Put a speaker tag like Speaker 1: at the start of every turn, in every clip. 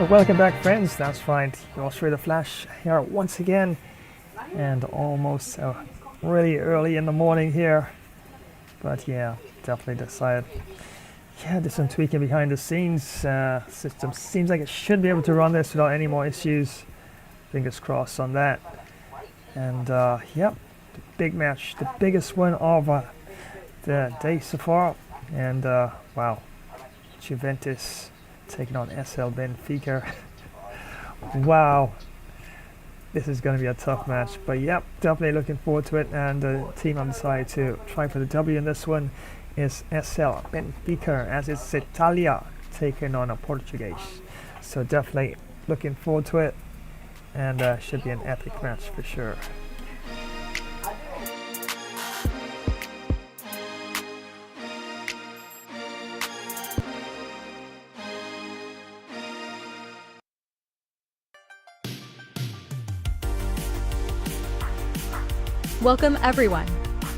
Speaker 1: Welcome back, friends. That's right, you're through the Flash here once again, and almost really early in the morning here, but yeah, definitely decided there's some tweaking behind the scenes. System seems like it should be able to run this without any more issues. Fingers crossed on that. And the big match, the biggest one of the day so far, and wow, Juventus taking on SL Benfica. Wow, this is going to be a tough match, but yep, definitely looking forward to it. And the team I'm decided to try for the W in this one is SL Benfica, as it's Italia taking on a Portuguese. So definitely looking forward to it, and should be an epic match for sure.
Speaker 2: Welcome everyone.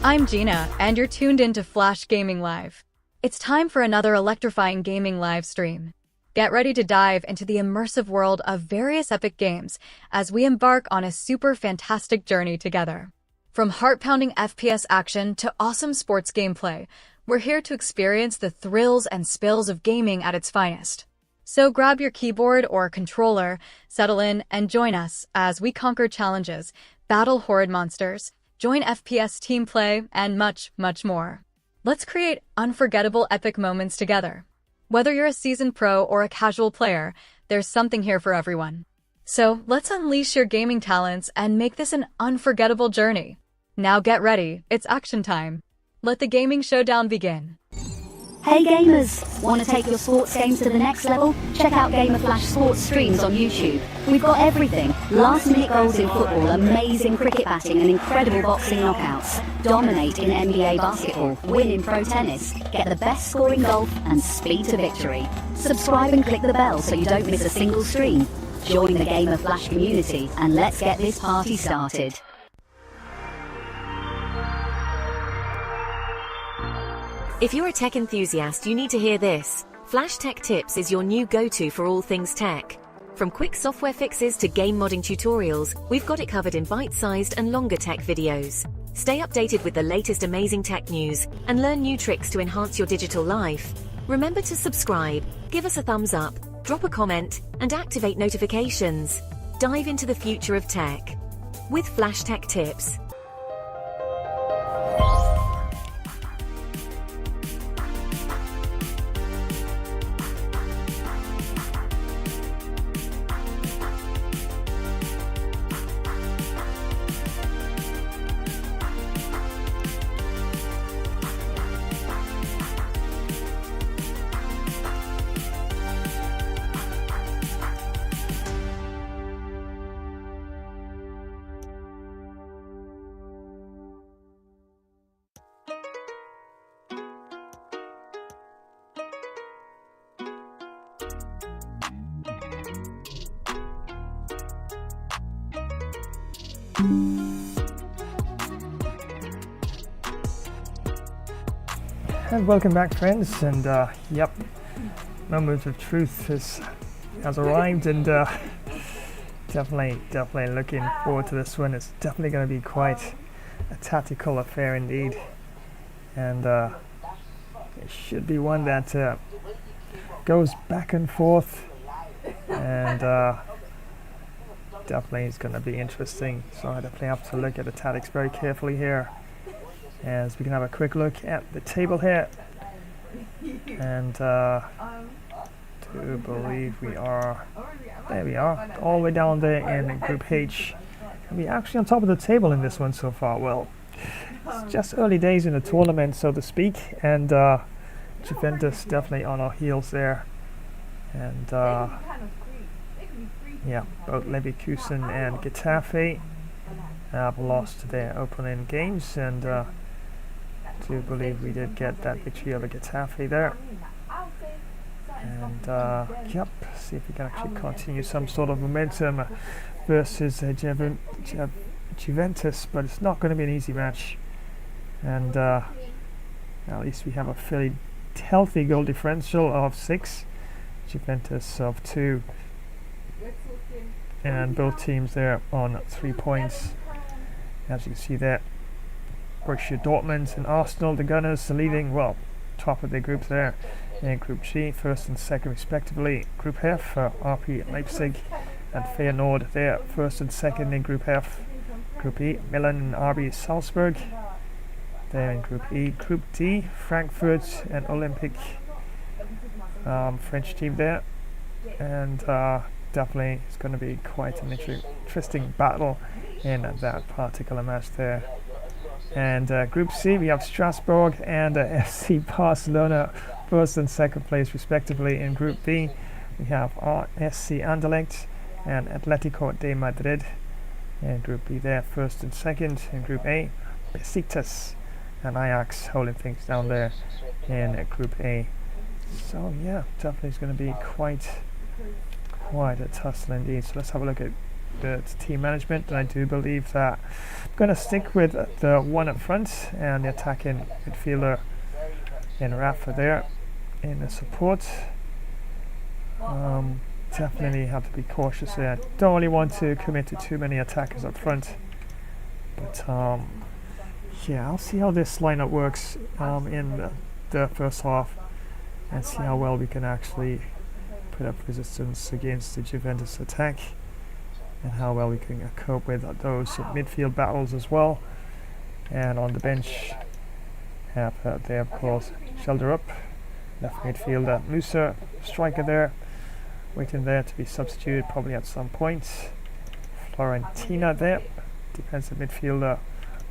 Speaker 2: I'm Gina, and you're tuned into Flash Gaming Live. It's time for another electrifying gaming live stream. Get ready to dive into the immersive world of various epic games as we embark on a super fantastic journey together. From heart-pounding FPS action to awesome sports gameplay, we're here to experience the thrills and spills of gaming at its finest. So grab your keyboard or controller, settle in, and join us as we conquer challenges, battle horrid monsters, join FPS team play, and much, much more. Let's create unforgettable epic moments together. Whether you're a seasoned pro or a casual player, there's something here for everyone. So let's unleash your gaming talents and make this an unforgettable journey. Now get ready, it's action time. Let the gaming showdown begin.
Speaker 3: Hey gamers! Want to take your sports games to the next level? Check out Gamer Flash Sports streams on YouTube. We've got everything. Last minute goals in football, amazing cricket batting and incredible boxing knockouts. Dominate in NBA basketball, win in pro tennis, get the best score in golf and speed to victory. Subscribe and click the bell so you don't miss a single stream. Join the Gamer Flash community and let's get this party started.
Speaker 4: If you're a tech enthusiast, you need to hear this. Flash Tech Tips is your new go-to for all things tech. From quick software fixes to game modding tutorials, we've got it covered in bite-sized and longer tech videos. Stay updated with the latest amazing tech news and learn new tricks to enhance your digital life. Remember to subscribe, give us a thumbs up, drop a comment, and activate notifications. Dive into the future of tech with Flash Tech Tips.
Speaker 1: And welcome back, friends, and moment of truth has arrived, and definitely looking forward to this one. It's definitely going to be quite a tactical affair indeed, and it should be one that goes back and forth, and definitely is going to be interesting. So I definitely have to look at the tactics very carefully here, as we can have a quick look at the table here. And do believe we are, there we are, all the way down there in Group H. And we're actually on top of the table in this one so far. Well, it's just early days in the tournament, so to speak, and Juventus definitely on our heels there. And yeah, both Leverkusen and Getafe have lost their opening games, and do believe we did get that victory over Getafe there. And yep, see if we can actually continue some sort of momentum versus Juventus, but it's not going to be an easy match. And at least we have a fairly healthy goal differential of 6, Juventus of 2, and both teams there on 3 points. As you can see there, Borussia Dortmund and Arsenal, the Gunners, are leading, well, top of their group there in Group G, first and second respectively. Group F, RB Leipzig and Feyenoord there, first and second in Group F. Group E, Milan and RB Salzburg there in Group E. Group D, Frankfurt and Olympic, French team there. And definitely it's going to be quite an interesting battle in that particular match there. And Group C, we have Strasbourg and FC Barcelona, first and second place respectively. In Group B, we have SC Anderlecht and Atletico de Madrid. In Group B there, first and second. In Group A, Besiktas and Ajax holding things down there in Group A. So yeah, definitely it's going to be quite a tussle indeed. So let's have a look at the team management. And I do believe that I'm going to stick with the one up front and the attacking midfielder in Rafa there in the support. Definitely have to be cautious there. Don't really want to commit to too many attackers up front, but yeah, I'll see how this lineup works in the first half and see how well we can actually put up resistance against the Juventus attack, and how well we can cope with those midfield battles as well. And on the bench have there, of course, Shelder up, left midfielder Musa, striker there, waiting there to be substituted probably at some point. Florentina there, defensive midfielder,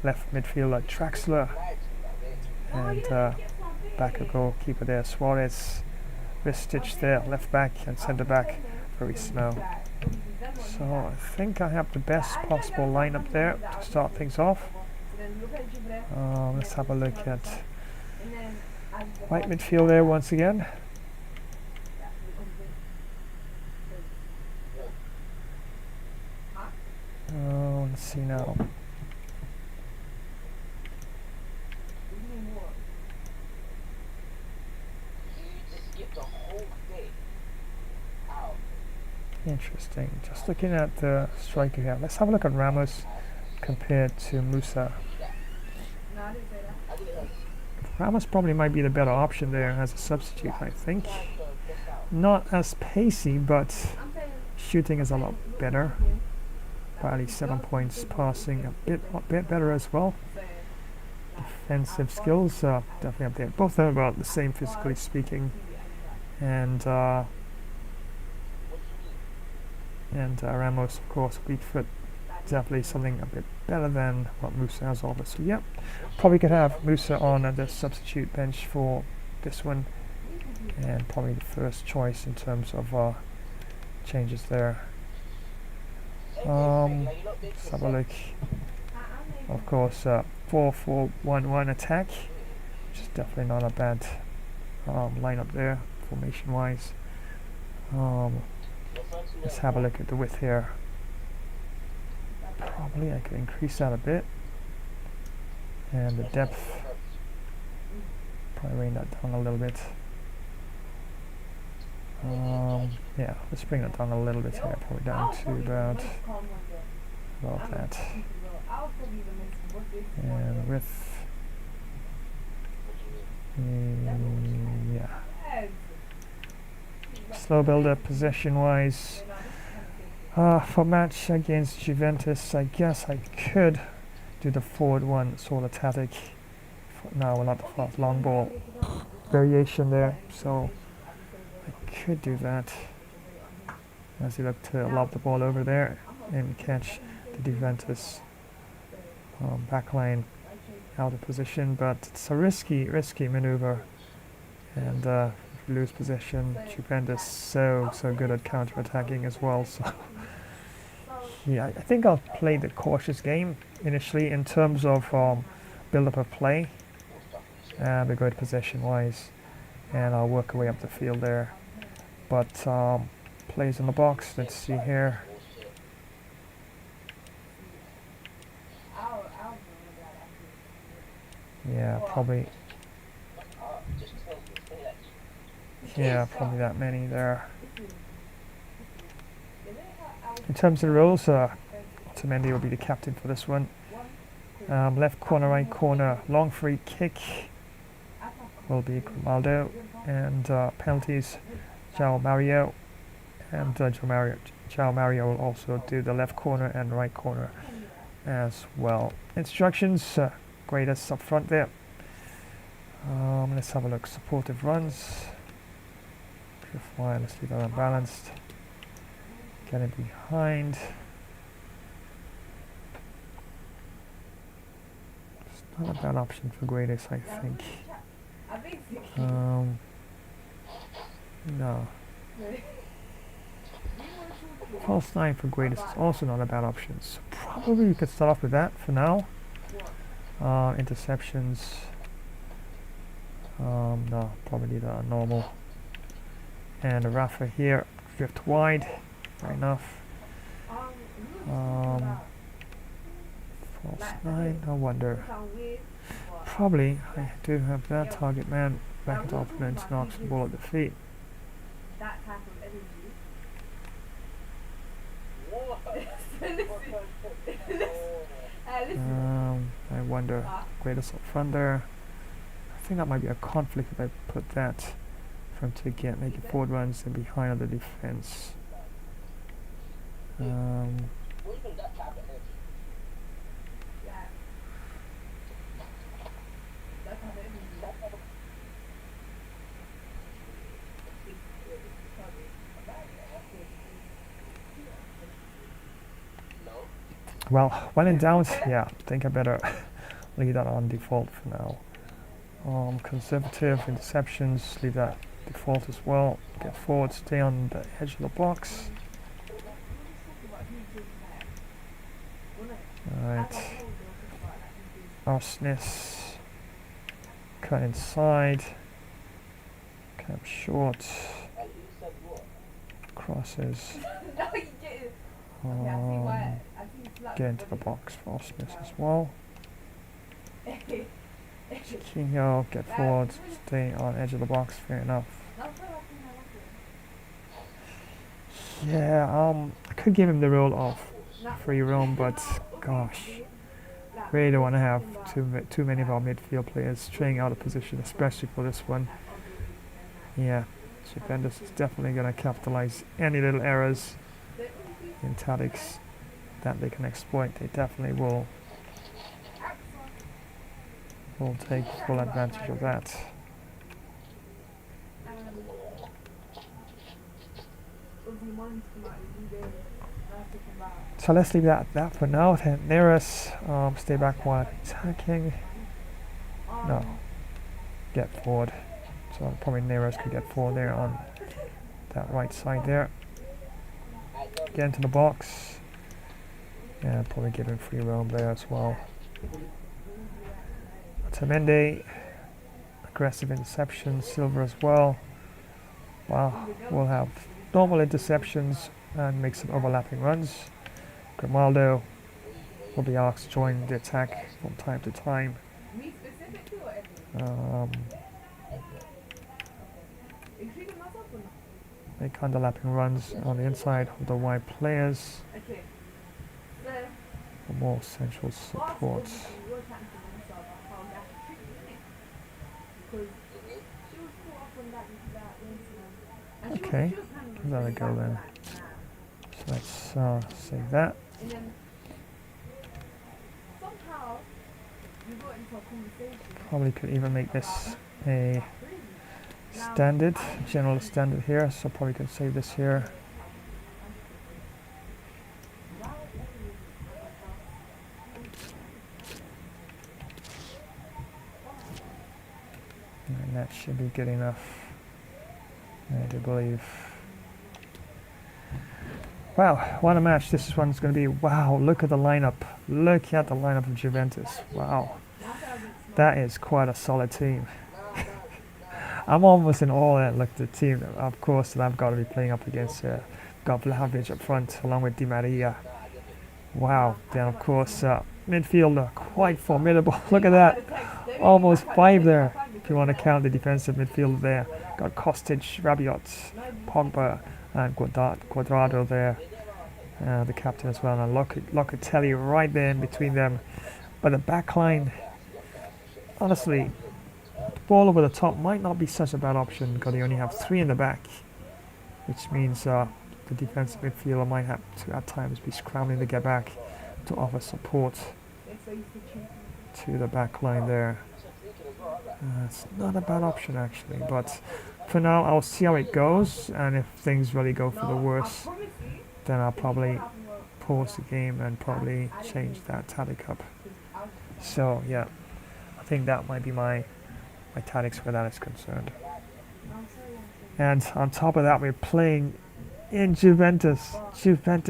Speaker 1: left midfielder Traxler, and backup goalkeeper there Suarez, Ristic there, left back, and centre back Verissimo. So I think I have the best possible lineup there to start things off. Let's have a look at right midfield there once again. Let's see now. Interesting. Just looking at the striker here. Let's have a look at Ramos compared to Musa. Ramos probably might be the better option there as a substitute, I think. Not as pacey, but shooting is a lot better. Probably 7 points, passing a bit better as well. Defensive skills definitely up there. Both are about the same physically speaking, and Ramos, of course, weak foot, definitely something a bit better than what Musa has offered. So yeah, probably could have Musa on the substitute bench for this one, and probably the first choice in terms of changes there. Let's have a look. Of course, 4-4-1-1 attack, which is definitely not a bad lineup there, formation-wise. Let's have a look at the width here. Probably I could increase that a bit, and the depth, probably bring that down a little bit. Yeah, let's bring that down a little bit here, probably down to about that. And width, yeah. Slow build up possession wise. For match against Juventus, I guess I could do the forward one sort of tactic. No, well, not the fast long ball variation there, so I could do that. As you look to lob the ball over there and catch the Juventus backline out of position, but it's a risky maneuver, and if you lose possession, Juventus so good at counter-attacking as well. So yeah, I think I'll play the cautious game initially in terms of build-up of play, be good possession-wise, and I'll work away up the field there. But plays in the box. Let's see here. Yeah, probably. Yeah, probably that many there. In terms of the roles, Otamendi will be the captain for this one. Left corner, right corner, long free kick will be Ronaldo, and penalties, João Mario, and João Mario will also do the left corner and right corner as well. Instructions, greatest up front there. Let's have a look. Supportive runs. Purify, let's leave that unbalanced. Get it behind. It's not a bad option for greatest, I think. No. False 9 for greatest is also not a bad option. So probably you could start off with that for now. Interceptions. No, probably the normal. And Rafa here, drift wide. Fair enough. False 9, no wonder. Probably I do have that target man back into opponent, knocks the ball at the feet. I wonder, greatest up front there. I think that might be a conflict if I put that for him to make it forward runs and behind the defense. Well, when in doubt, yeah, I think I better leave that on default for now. Conservative interceptions, leave that default as well. Get forward, stay on the edge of the box. Alright. Arsonist. Cut inside. Cap short. Crosses. Get into the box for Arsonist as well. Chiquinho, get forward, stay on edge of the box, fair enough. Yeah, I could give him the role of free roam, but gosh, really don't want to have too many of our midfield players straying out of position, especially for this one. Yeah, Juventus is definitely going to capitalize any little errors in tactics that they can exploit. They definitely will take full advantage of that. So let's leave that for now. Then Neres, stay back while attacking. No, get forward. So probably Neres could get forward there on that right side there. Get into the box. Yeah, probably give him free roam there as well. Otamendi, aggressive interception, Silva as well. Wow, we'll have normal interceptions and make some overlapping runs. Grimaldo will be asked to join the attack from time to time. Make underlapping runs on the inside of the wide players for more central support. Okay, give that a go then. So let's So save that. Probably could even make this a standard, general standard here, so probably could save this here. And that should be good enough, I do believe. Wow, what a match this one's going to be. Wow, look at the lineup. Look at the lineup of Juventus. Wow, that is quite a solid team. I'm almost in awe at the team, of course, that I've got to be playing up against. Got Vlachodimos up front, along with Di Maria. Wow, then of course, midfielder, quite formidable. Look at that, almost 5 there, if you want to count the defensive midfield there. Got Kostic, Rabiot, Pogba, and Quadrado there, the captain as well, and Locatelli right there in between them. But the back line, honestly, ball over the top might not be such a bad option because they only have 3 in the back, which means the defensive midfielder might have to at times be scrambling to get back to offer support to the back line there. It's not a bad option actually, but for now I'll see how it goes, and if things really go for the worse, then I'll probably pause the game and probably change that tactic up. So yeah, I think that might be my tactics where that is concerned. And on top of that, we're playing in Juventus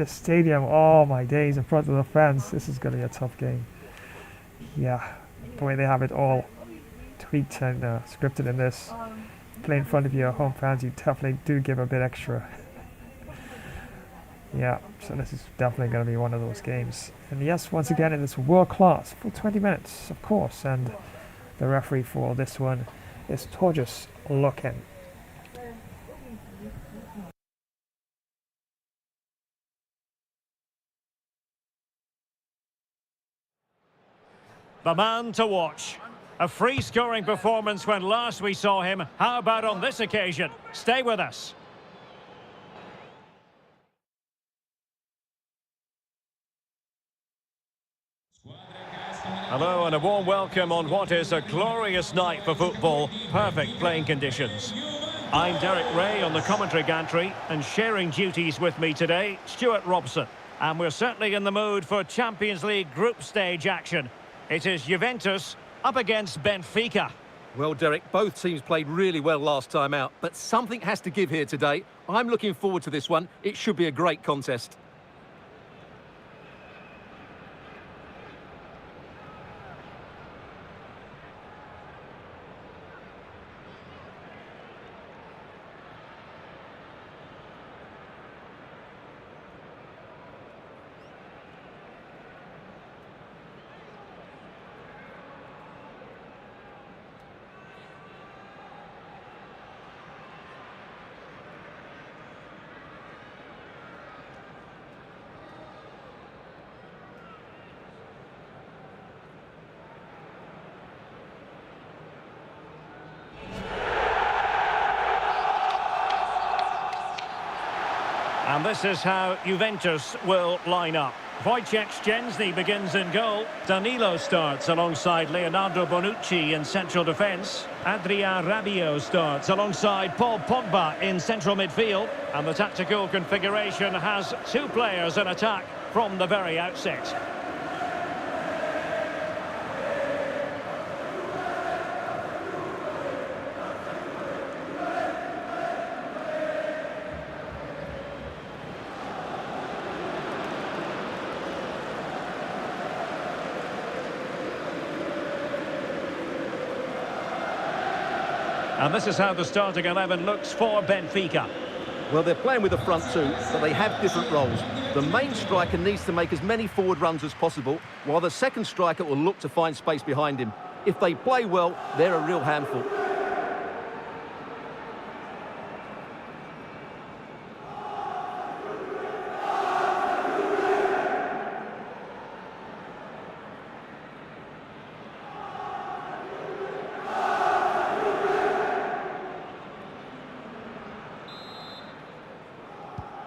Speaker 1: Stadium. Oh my days, in front of the fans. This is going to be a tough game. Yeah, the way they have it all tweaked and scripted in this. Play in front of your home fans, you definitely do give a bit extra. Yeah, so this is definitely going to be one of those games. And yes, once again, it is world class for 20 minutes, of course. And the referee for this one is Torges Loken.
Speaker 5: The man to watch. A free-scoring performance when last we saw him. How about on this occasion? Stay with us. Hello and a warm welcome on what is a glorious night for football. Perfect playing conditions. I'm Derek Ray on the commentary gantry, and sharing duties with me today, Stuart Robson. And we're certainly in the mood for Champions League group stage action. It is Juventus up against Benfica.
Speaker 6: Well, Derek, both teams played really well last time out, but something has to give here today. I'm looking forward to this one. It should be a great contest.
Speaker 5: And this is how Juventus will line up. Wojciech Szczęsny begins in goal. Danilo starts alongside Leonardo Bonucci in central defence. Adrien Rabiot starts alongside Paul Pogba in central midfield. And the tactical configuration has 2 players in attack from the very outset. And this is how the starting 11 looks for Benfica.
Speaker 6: Well, they're playing with the front 2, but they have different roles. The main striker needs to make as many forward runs as possible, while the second striker will look to find space behind him. If they play well, they're a real handful.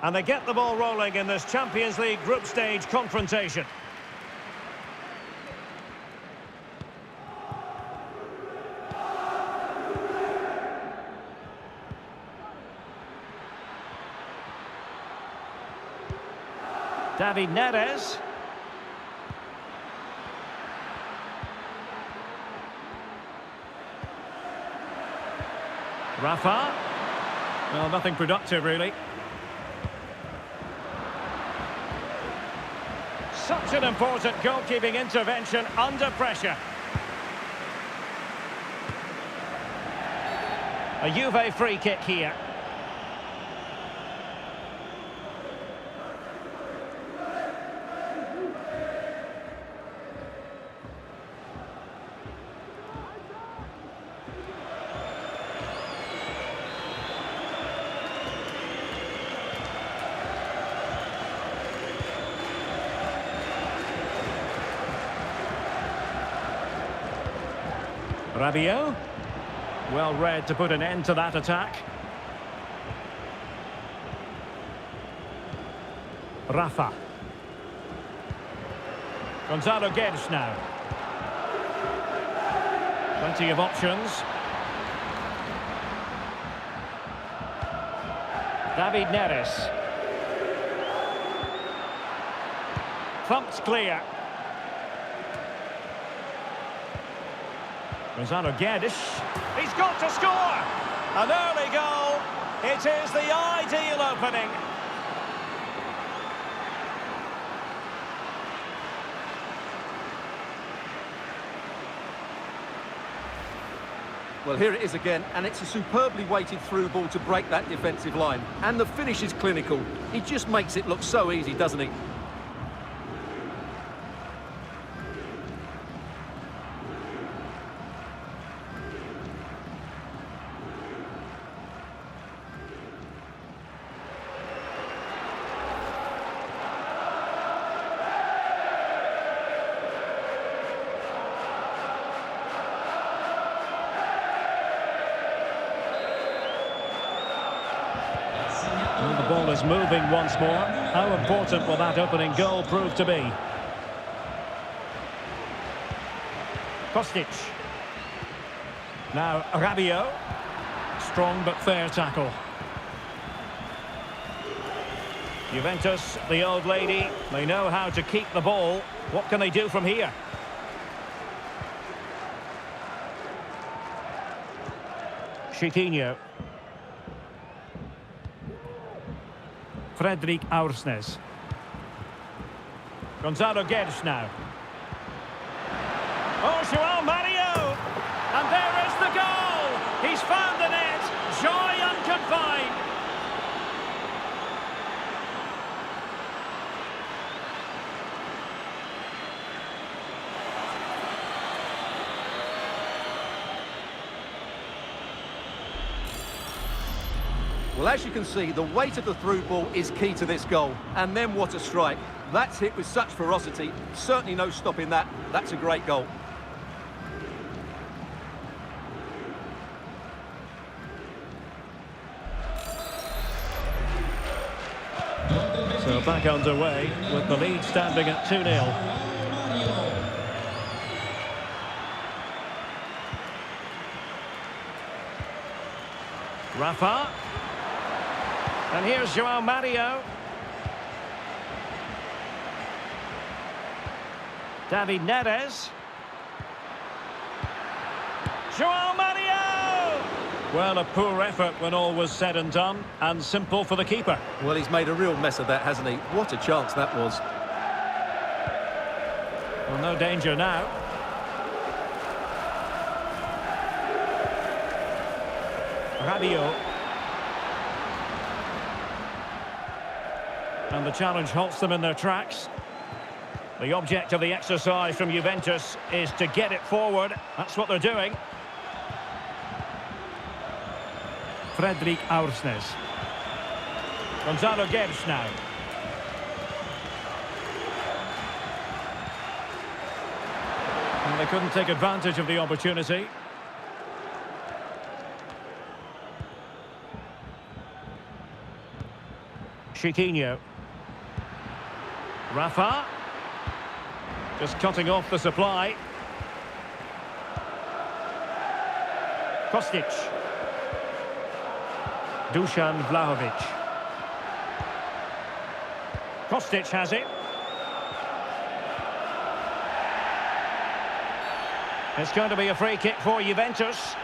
Speaker 5: And they get the ball rolling in this Champions League group stage confrontation. Davies. Rafa. Well, nothing productive, really. Such an important goalkeeping intervention under pressure. A Juve free kick here. Rabiot, well read to put an end to that attack. Rafa. Gonzalo Guedes now. Plenty of options. Davies. Thumped clear. Gonzalo Guedes, he's got to score! An early goal, it is the ideal opening.
Speaker 6: Well, here it is again, and it's a superbly weighted through ball to break that defensive line. And the finish is clinical. He just makes it look so easy, doesn't he?
Speaker 5: And the ball is moving once more. How important will that opening goal prove to be? Kostic. Now Rabiot. Strong but fair tackle. Juventus, the old lady, they know how to keep the ball. What can they do from here? Chiquinho. Frederick Aursnes. Gonzalo Guedes now. Oh, João Mario! And there is the goal! He's found the net! Joy unconfined!
Speaker 6: Well, as you can see, the weight of the through ball is key to this goal. And then what a strike. That's hit with such ferocity. Certainly no stopping that. That's a great goal.
Speaker 5: So back underway with the lead standing at 2-0. Rafa. And here's João Mario. Davies. João Mario! Well, a poor effort when all was said and done, and simple for the keeper.
Speaker 6: Well, he's made a real mess of that, hasn't he? What a chance that was.
Speaker 5: Well, no danger now. Rabiot. And the challenge halts them in their tracks. The object of the exercise from Juventus is to get it forward. That's what they're doing. Frederick Aursnes. Gonzalo Guedes now. And they couldn't take advantage of the opportunity. Chiquinho. Rafa. Just cutting off the supply. Kostic. Dusan Vlahovic. Kostic has it. It's going to be a free kick for Juventus.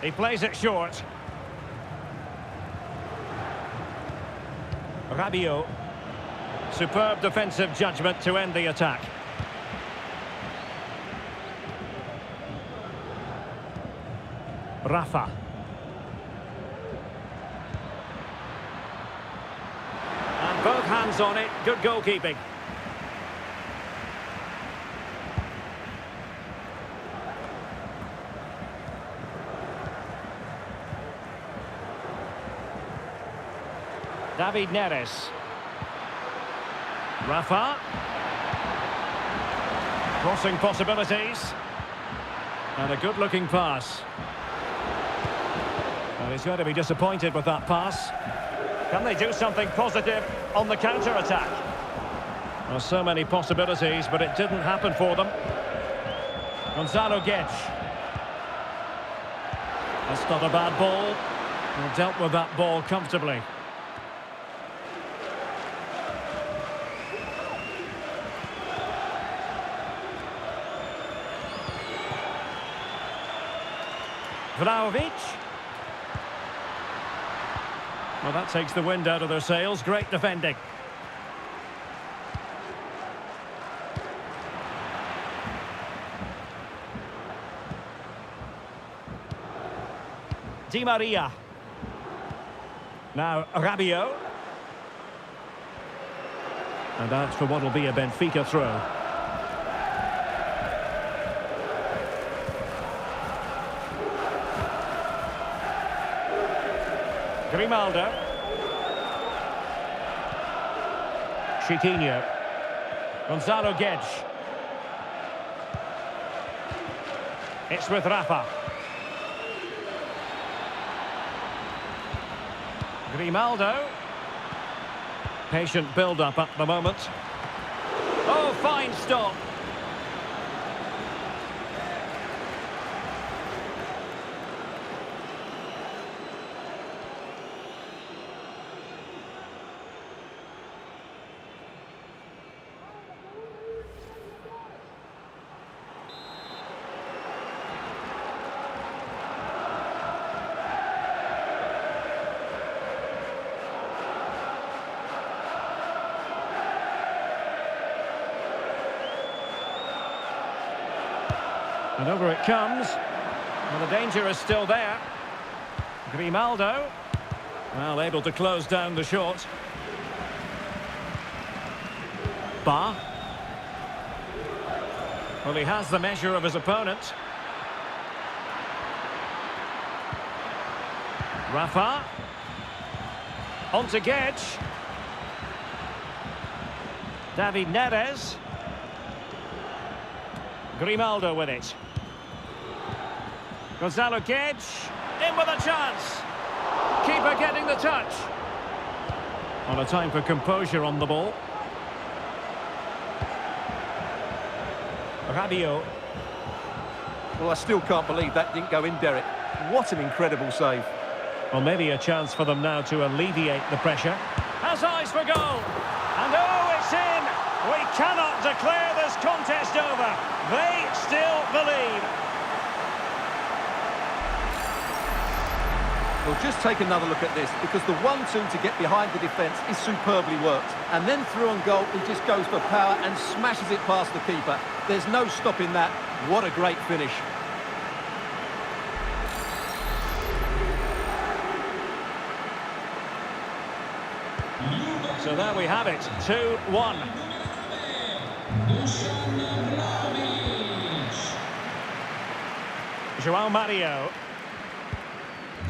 Speaker 5: He plays it short. Rabiot. Superb defensive judgment to end the attack. Rafa. And both hands on it. Good goalkeeping. David Neres. Rafa. Crossing possibilities. And a good-looking pass. And he's going to be disappointed with that pass. Can they do something positive on the counter-attack? Well, so many possibilities, but it didn't happen for them. Gonzalo Guedes. That's not a bad ball. He dealt with that ball comfortably. Vlahovic. Well, that takes the wind out of their sails. Great defending. Di Maria. Now Rabiot. And out for what will be a Benfica throw. Grimaldo. Chiquinho. Gonzalo Guedes. It's with Rafa. Grimaldo. Patient build-up at the moment. Oh, fine stop. And over it comes. Well, the danger is still there. Grimaldo. Well, able to close down the shot. Well, he has the measure of his opponent. Rafa. On to Guedes. David Neres. Grimaldo with it. Gonzalo Guedes, in with a chance. Keeper getting the touch. On a time for composure on the ball. Rabiot.
Speaker 6: Well, I still can't believe that didn't go in, Derek. What an incredible save.
Speaker 5: Well, maybe a chance for them now to alleviate the pressure. Has eyes for goal. And oh, it's in. We cannot declare this contest over. They still believe.
Speaker 6: Well, just take another look at this, because the 1-2 to get behind the defence is superbly worked. And then through on goal, he just goes for power and smashes it past the keeper. There's no stopping that. What a great finish.
Speaker 5: So there we have it, 2-1. João Mario.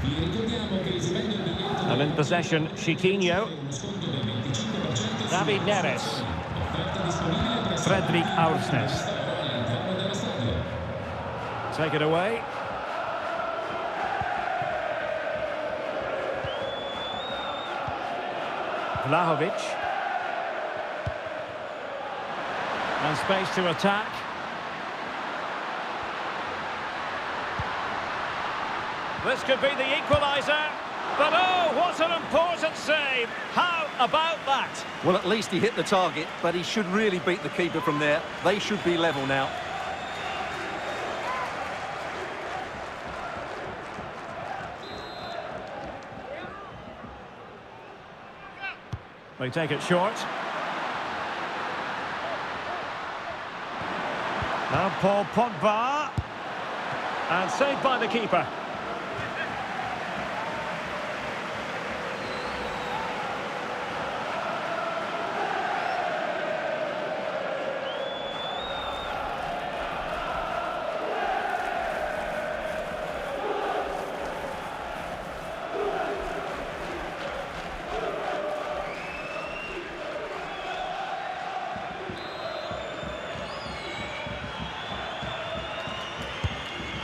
Speaker 7: Vi ricordiamo che
Speaker 5: And in possession, Chiquinho. David Neres. Fredrik Aursnes. Take it away. Vlahovic. And space to attack. This could be the equaliser. But oh, what an important save. How about that?
Speaker 6: Well, at least he hit the target, but he should really beat the keeper from there. They should be level now.
Speaker 5: They take it short. Now Paul Pogba. And saved by the keeper.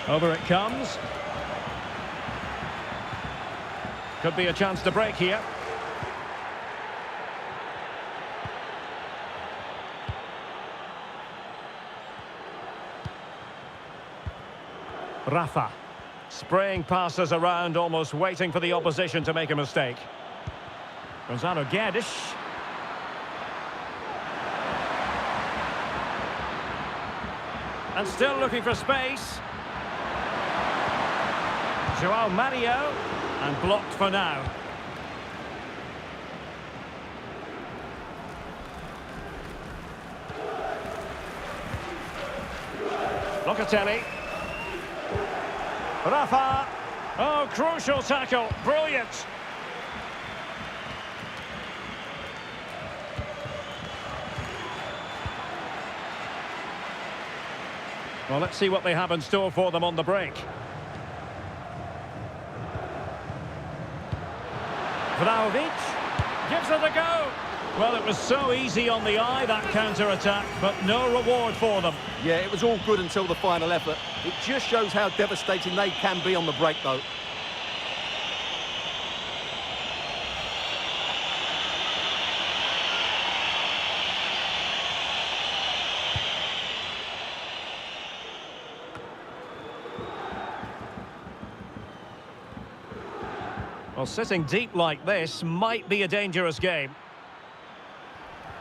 Speaker 5: Over it comes. Could be a chance to break here. Rafa. Spraying passes around, almost waiting for the opposition to make a mistake. Gonzalo Guedes. And still looking for space. Joao Mario, and blocked for now. Locatelli. Rafa. Oh, crucial tackle. Brilliant. Well, let's see what they have in store for them on the break. Vlahovic gives it a go. Well, it was so easy on the eye, that counter-attack, but no reward for them.
Speaker 6: Yeah, it was all good until the final effort. It just shows how devastating they can be on the break, though.
Speaker 5: Well, sitting deep like this might be a dangerous game.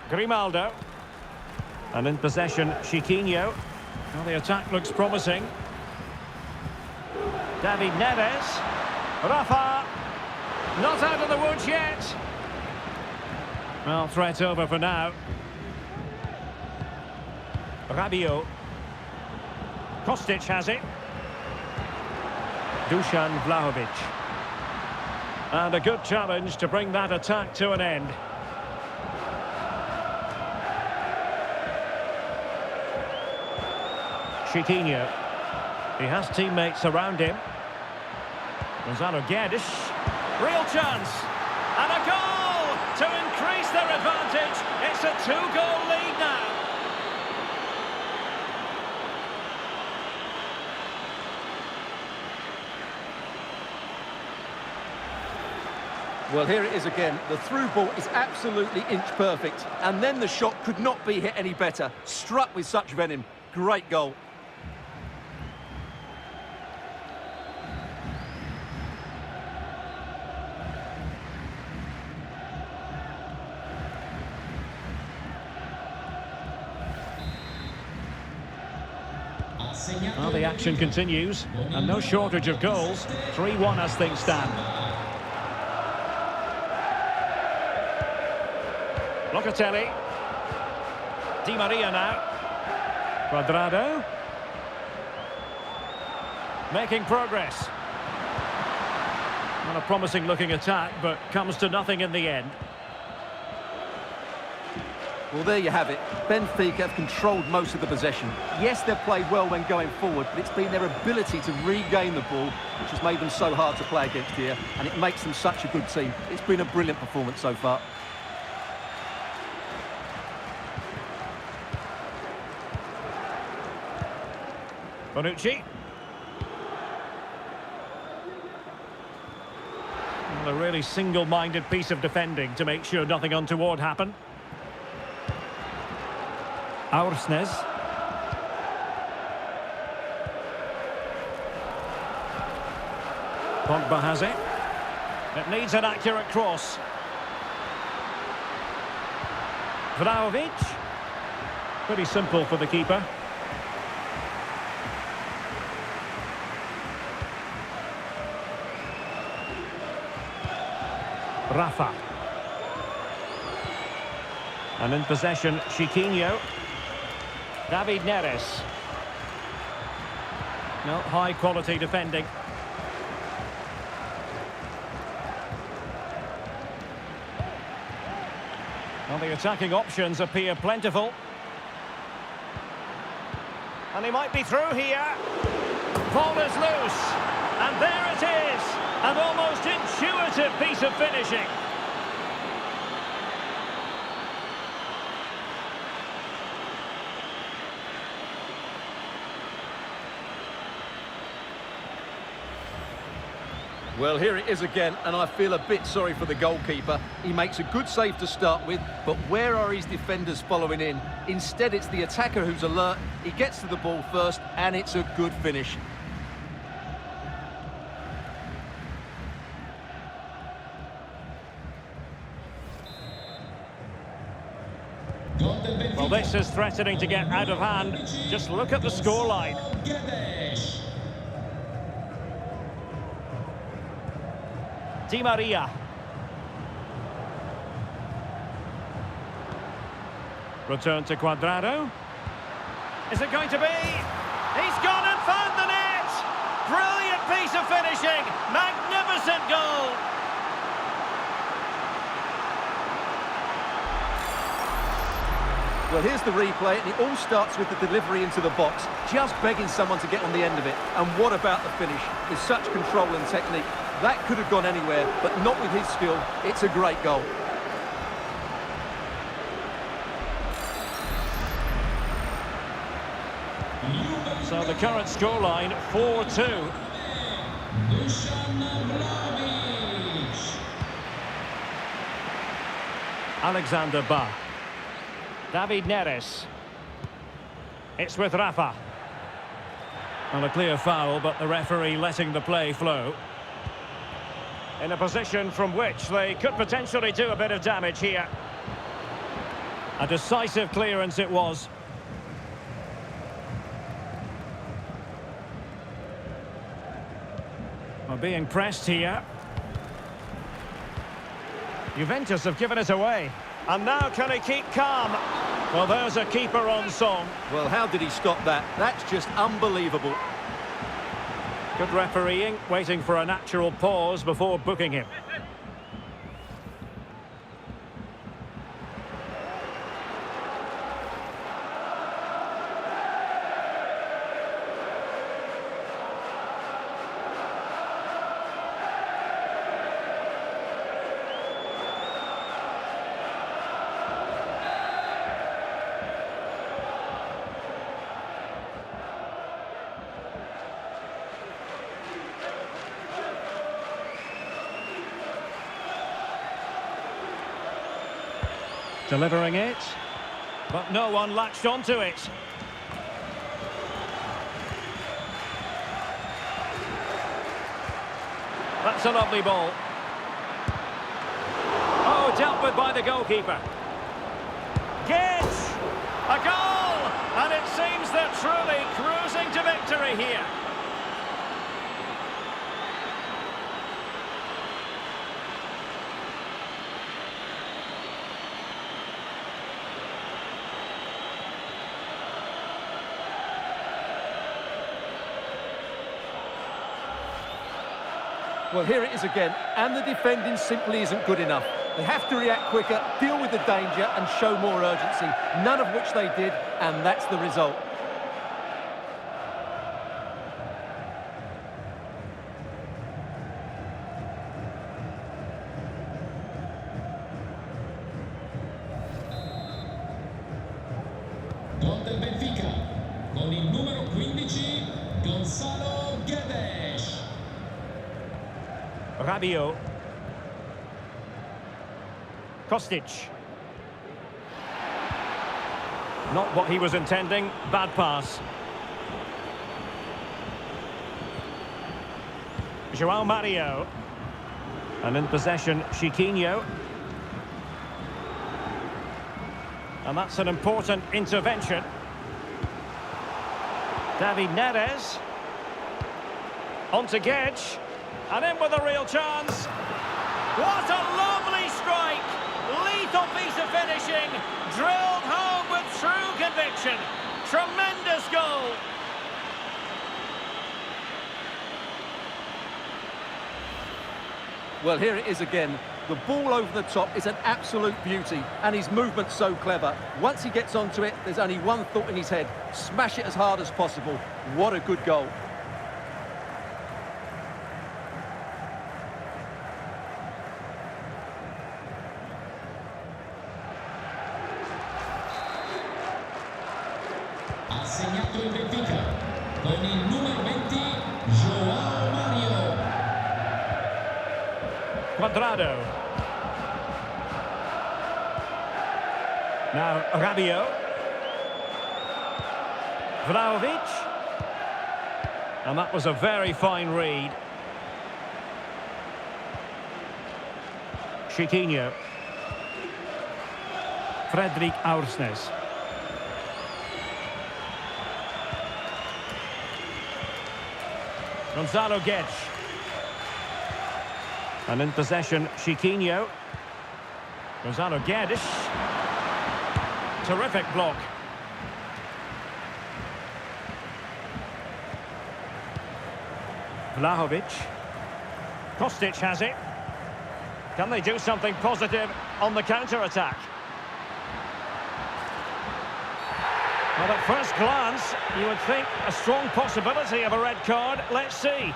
Speaker 5: Grimaldo. And in possession, Chiquinho. Well, the attack looks promising. David Neres. Rafa. Not out of the woods yet. Well, threat over for now. Rabiot. Kostic has it. Dusan Vlahovic. And a good challenge to bring that attack to an end. Chiquinho. He has teammates around him. Gonzalo Guedes. Real chance. And a goal to increase their advantage. It's a two-goal lead now.
Speaker 6: Well, here it is again. The through ball is absolutely inch perfect. And then the shot could not be hit any better. Struck with such venom. Great goal.
Speaker 5: Well, the action continues. And no shortage of goals. 3-1 as things stand. Locatelli. Di Maria now. Cuadrado. Making progress. Not a promising looking attack, but comes to nothing in the end.
Speaker 6: Well, there you have it. Benfica have controlled most of the possession. Yes, they've played well when going forward, but it's been their ability to regain the ball which has made them so hard to play against here, and it makes them such a good team. It's been a brilliant performance so far.
Speaker 5: Bonucci. Well, a really single-minded piece of defending to make sure nothing untoward happened. Aursnes. Pogba has it. It needs an accurate cross. Vlachodimos. Pretty simple for the keeper. Rafa. And in possession, Chiquinho. David Neres. No, high quality defending. Well, the attacking options appear plentiful. And he might be through here. Ball is loose. And there it is. An almost intuitive piece of finishing.
Speaker 6: Well, here it is again, and I feel a bit sorry for the goalkeeper. He makes a good save to start with, but where are his defenders following in? Instead, it's the attacker who's alert. He gets to the ball first, and it's a good finish.
Speaker 5: Well, this is threatening to get out of hand. Just look at the scoreline. Di Maria. Return to Cuadrado. Is it going to be? He's gone and found the net! Brilliant piece of finishing! Magnificent goal!
Speaker 6: Well, here's the replay, and it all starts with the delivery into the box, just begging someone to get on the end of it. And what about the finish? With such control and technique. That could have gone anywhere, but not with his skill. It's a great goal.
Speaker 5: So the current scoreline, 4-2. Alexander Ba. David Neres. It's with Rafa. Well, a clear foul, but the referee letting the play flow. In a position from which they could potentially do a bit of damage here. A decisive clearance it was. Well, being pressed here. Juventus have given it away. And now can he keep calm? Well, there's a keeper on song.
Speaker 6: Well, how did he stop that? That's just unbelievable.
Speaker 5: Good refereeing, waiting for a natural pause before booking him. Delivering it, but no one latched onto it. That's a lovely ball. Oh, dealt with by the goalkeeper. Gets a goal! And it seems they're truly cruising to victory here.
Speaker 6: Well, here it is again, and the defending simply isn't good enough. They have to react quicker, deal with the danger and show more urgency, none of which they did, and that's the result.
Speaker 7: Gol del Benfica con il numero 15 Davies.
Speaker 5: Rabiot. Kostic. Not what he was intending. Bad pass. João Mario. And in possession, Chiquinho. And that's an important intervention. Davies. On to Gedge. And in with a real chance. What a lovely strike! Lethal piece of finishing. Drilled home with true conviction. Tremendous goal.
Speaker 6: Well, here it is again. The ball over the top is an absolute beauty, and his movement's so clever. Once he gets onto it, there's only one thought in his head. Smash it as hard as possible. What a good goal.
Speaker 7: Ha segnato il Benfica con il numero 20 João Mario.
Speaker 5: Quadrado. Now Rabiot. Vlachodimos. And that was a very fine read. Chiquinho. Frederic Aursnes. Gonzalo Gedge. And in possession, Chiquinho. Gonzalo Gedge. Terrific block. Vlahovic. Kostic has it. Can they do something positive on the counter-attack? Well, at first glance, you would think a strong possibility of a red card. Let's see.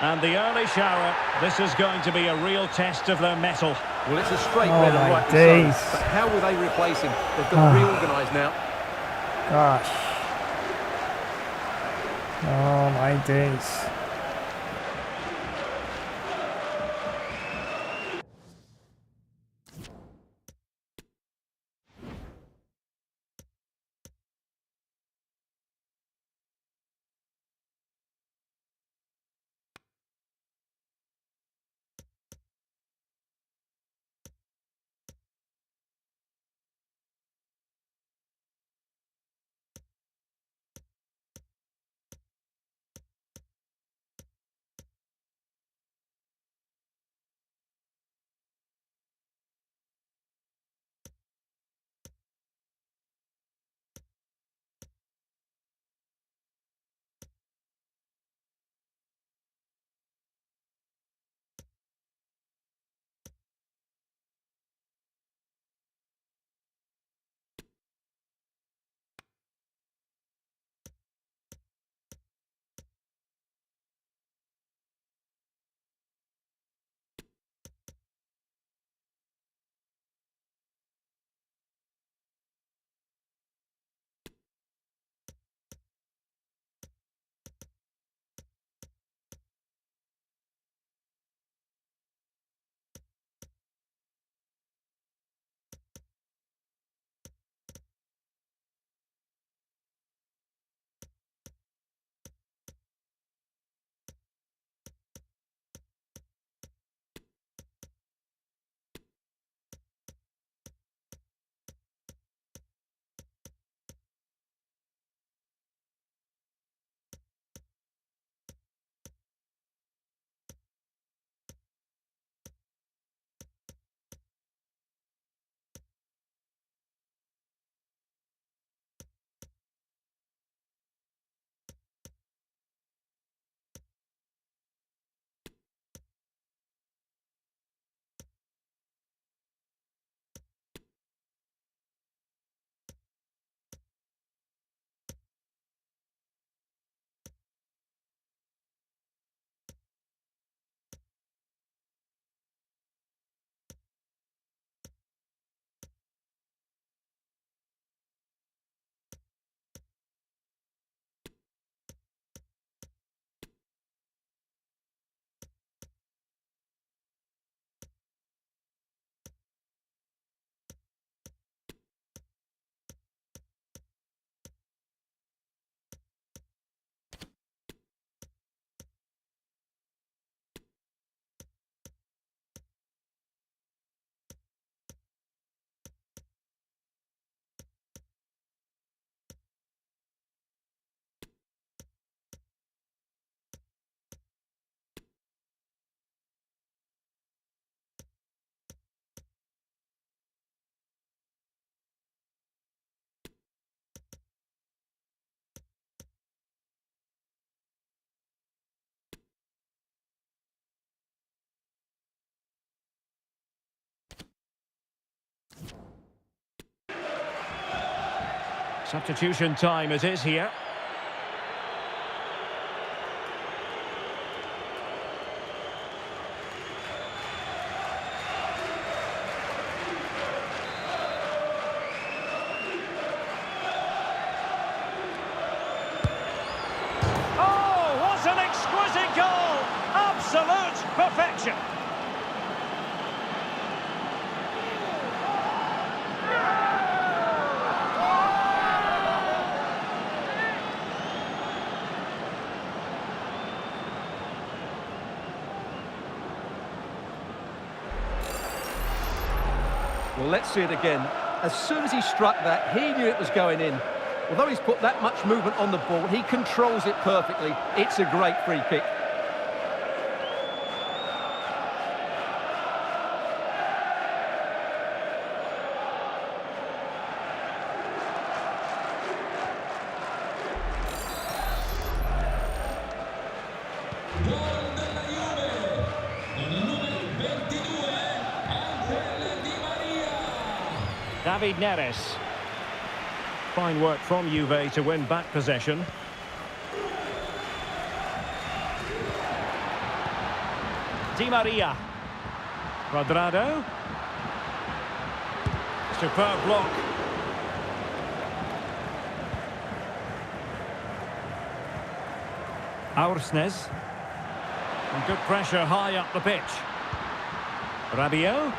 Speaker 5: And the early shower, this is going to be a real test of their mettle.
Speaker 6: Well, it's a straight
Speaker 1: Oh
Speaker 6: red
Speaker 1: my
Speaker 6: and rightly
Speaker 1: days.
Speaker 6: so. But how will they replace him? They've got to reorganise now.
Speaker 1: Gosh. Oh my days.
Speaker 5: Substitution time it is here. Oh, what an exquisite goal! Absolute perfection.
Speaker 6: Well, let's see it again. As soon as he struck that, he knew it was going in. Although he's put that much movement on the ball, he controls it perfectly. It's a great free kick.
Speaker 7: Gol della Juve con il numero 22 Angel Di Maria.
Speaker 5: David Neres. Fine work from Juve to win back possession. Di Maria. Cuadrado. Superb block. Aursnes. And good pressure high up the pitch. Rabiot.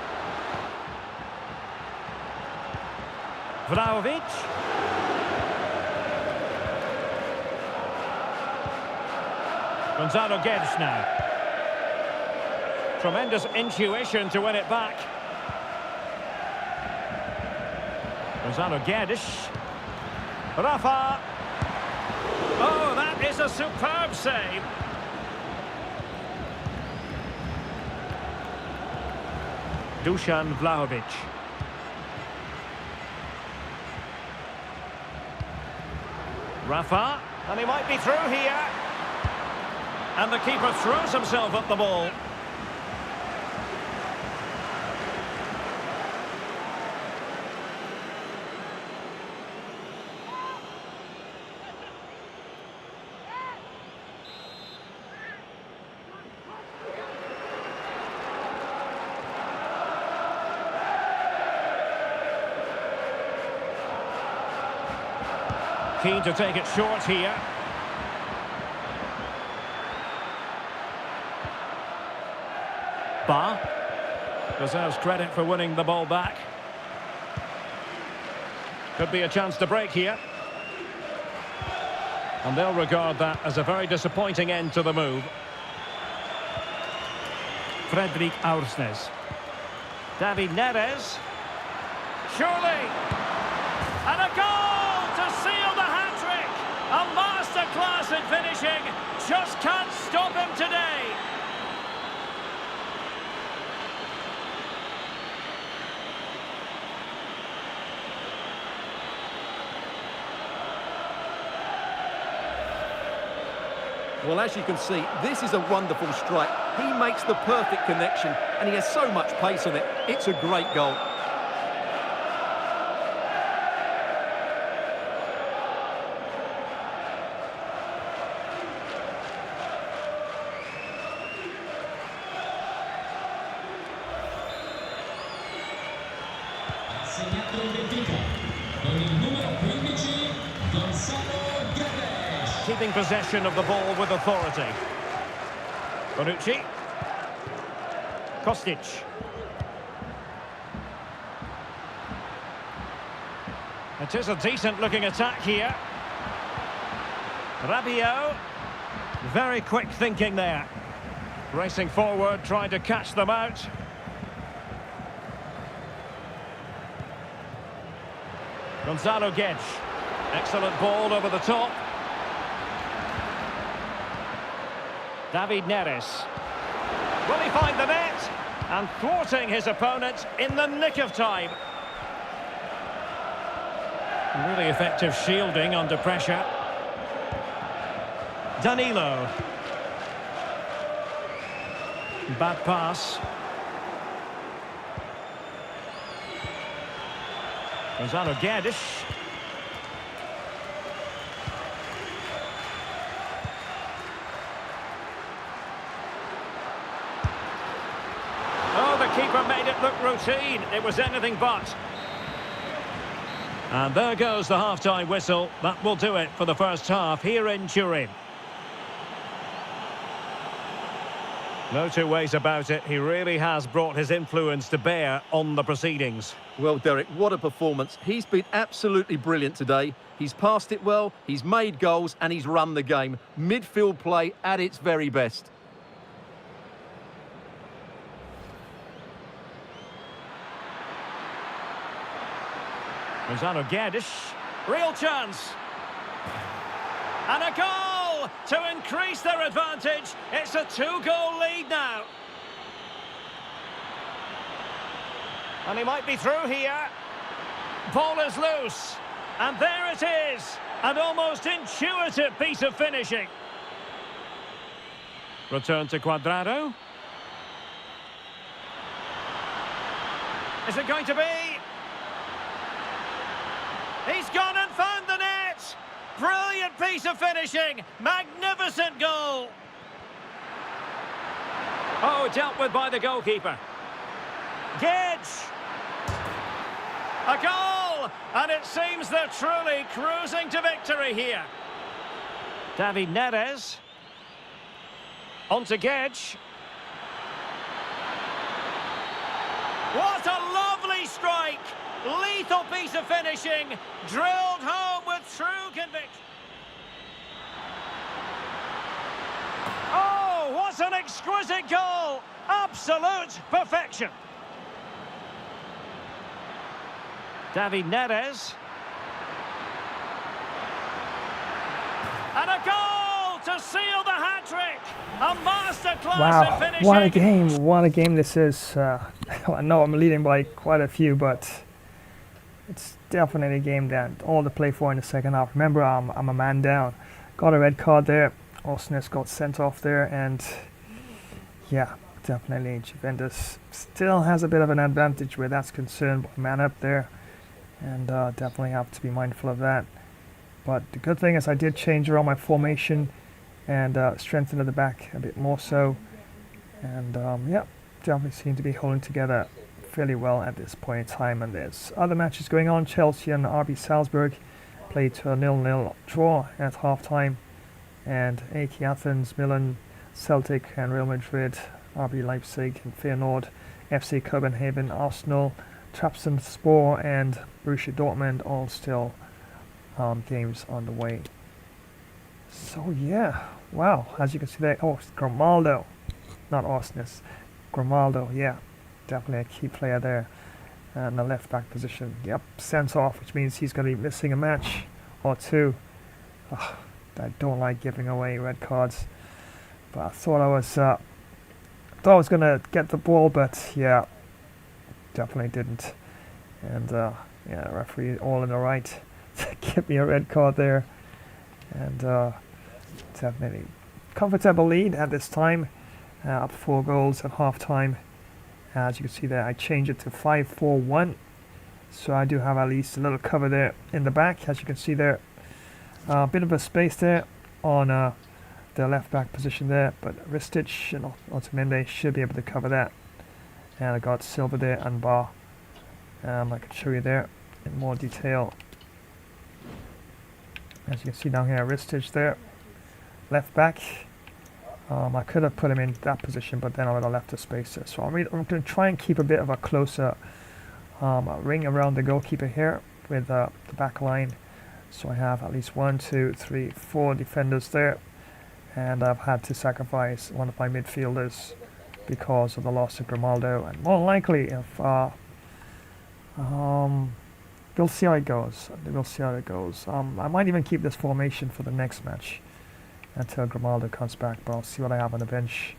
Speaker 5: Vlachodimos. Gonzalo Guedes now. Tremendous intuition to win it back. Gonzalo Guedes. Rafa. Oh, that is a superb save. Dusan Vlahovic. Rafa, and he might be through here. And the keeper throws himself at the ball. Keen to take it short here. Ba deserves credit for winning the ball back. Could be a chance to break here. And they'll regard that as a very disappointing end to the move. Fredrik Aursnes. David Neres. Surely. And a goal to seal the hat-trick. A masterclass in finishing. Just can't stop him today.
Speaker 6: Well, as you can see, this is a wonderful strike. He makes the perfect connection, and he has so much pace on it. It's a great goal.
Speaker 7: Ha segnato il Benfica con il numero 15 Gonzalo Guedes.
Speaker 5: Keeping possession of the ball with authority. Bonucci. Kostic. It is a decent-looking attack here. Rabiot. Very quick thinking there. Racing forward, trying to catch them out. Gonzalo Guedes. Excellent ball over the top. David Neres. Will he find the net? And thwarting his opponent in the nick of time. Really effective shielding under pressure. Danilo. Bad pass. Gonzalo Guedes. keeper made it look routine. It was anything but. And there goes the half-time whistle. That will do it for the first half here in Turin. No two ways about it. He really has brought his influence to bear on the proceedings.
Speaker 6: Well, Derek, what a performance. He's been absolutely brilliant today. He's passed it well, he's made goals, and he's run the game. Midfield play at its very best.
Speaker 5: Guedes, real chance. And a goal to increase their advantage. It's a 2-goal lead now. And he might be through here. Ball is loose. And there it is. An almost intuitive piece of finishing. Return to Cuadrado. Is it going to be? He's gone and found the net! Brilliant piece of finishing! Magnificent goal! Oh, dealt with by the goalkeeper. Gage! A goal! And it seems they're truly cruising to victory here. David Neres. On to Gage. What a lovely strike! Lethal piece of finishing, drilled home with true conviction. Oh, what an exquisite goal! Absolute perfection. David Neres. And a goal to seal the hat-trick. A masterclass in finishing.
Speaker 1: What a game, what a game this is. I know I'm leading by quite a few, but it's definitely a game that all to play for in the second half. Remember, I'm a man down. Got a red card there. Osnes got sent off there, and yeah, definitely Juventus still has a bit of an advantage where that's concerned. Man up there, and definitely have to be mindful of that. But the good thing is I did change around my formation and strengthen at the back a bit more so. And yeah, definitely seem to be holding together fairly well at this point in time. And there's other matches going on. Chelsea and RB Salzburg played to a 0-0 draw at half-time. And AEK Athens, Milan, Celtic and Real Madrid, RB Leipzig and Feyenoord, FC Copenhagen, Arsenal, Trabzonspor and Borussia Dortmund all still games on the way. So yeah, wow, as you can see there, oh, it's Grimaldo, not Osnes, Grimaldo, yeah, definitely a key player there. And the left back position, yep, sent off, which means he's going to be missing a match or two. Oh, I don't like giving away red cards, but I thought I was going to get the ball, but yeah, definitely didn't. And yeah, referee all in the right to give me a red card there. And definitely comfortable lead at this time, up 4 goals at half time. As you can see there, I changed it to 5-4-1, so I do have at least a little cover there in the back. As you can see there, a bit of a space there on the left back position there, but Ristic and Otamendi should be able to cover that. And I got Silva there and Bar. I can show you there in more detail. As you can see down here, Ristic there, left back. I could have put him in that position, but then I would have left the space there. So I'm going to try and keep a bit of a closer ring around the goalkeeper here with the back line. So I have at least 1, 2, 3, 4 defenders there. And I've had to sacrifice one of my midfielders because of the loss of Grimaldo. And more likely, if we'll see how it goes. We'll see how it goes. I might even keep this formation for the next match until Grimaldo comes back, but I'll see what I have on the bench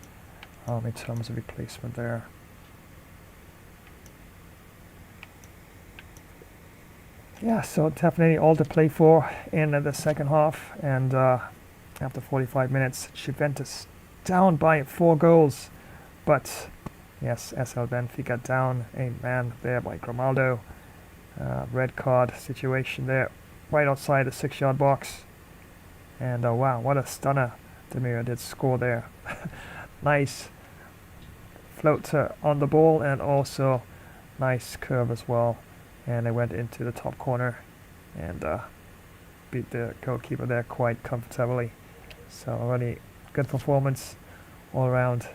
Speaker 1: in terms of replacement there. Yeah, so definitely all to play for in the second half, and after 45 minutes, Juventus down by 4 goals, but yes, SL Benfica down a man there by Grimaldo. Red card situation there, right outside the 6-yard box. And wow, what a stunner Demir did score there. Nice floater on the ball, and also nice curve as well. And they went into the top corner and beat the goalkeeper there quite comfortably. So really good performance all around.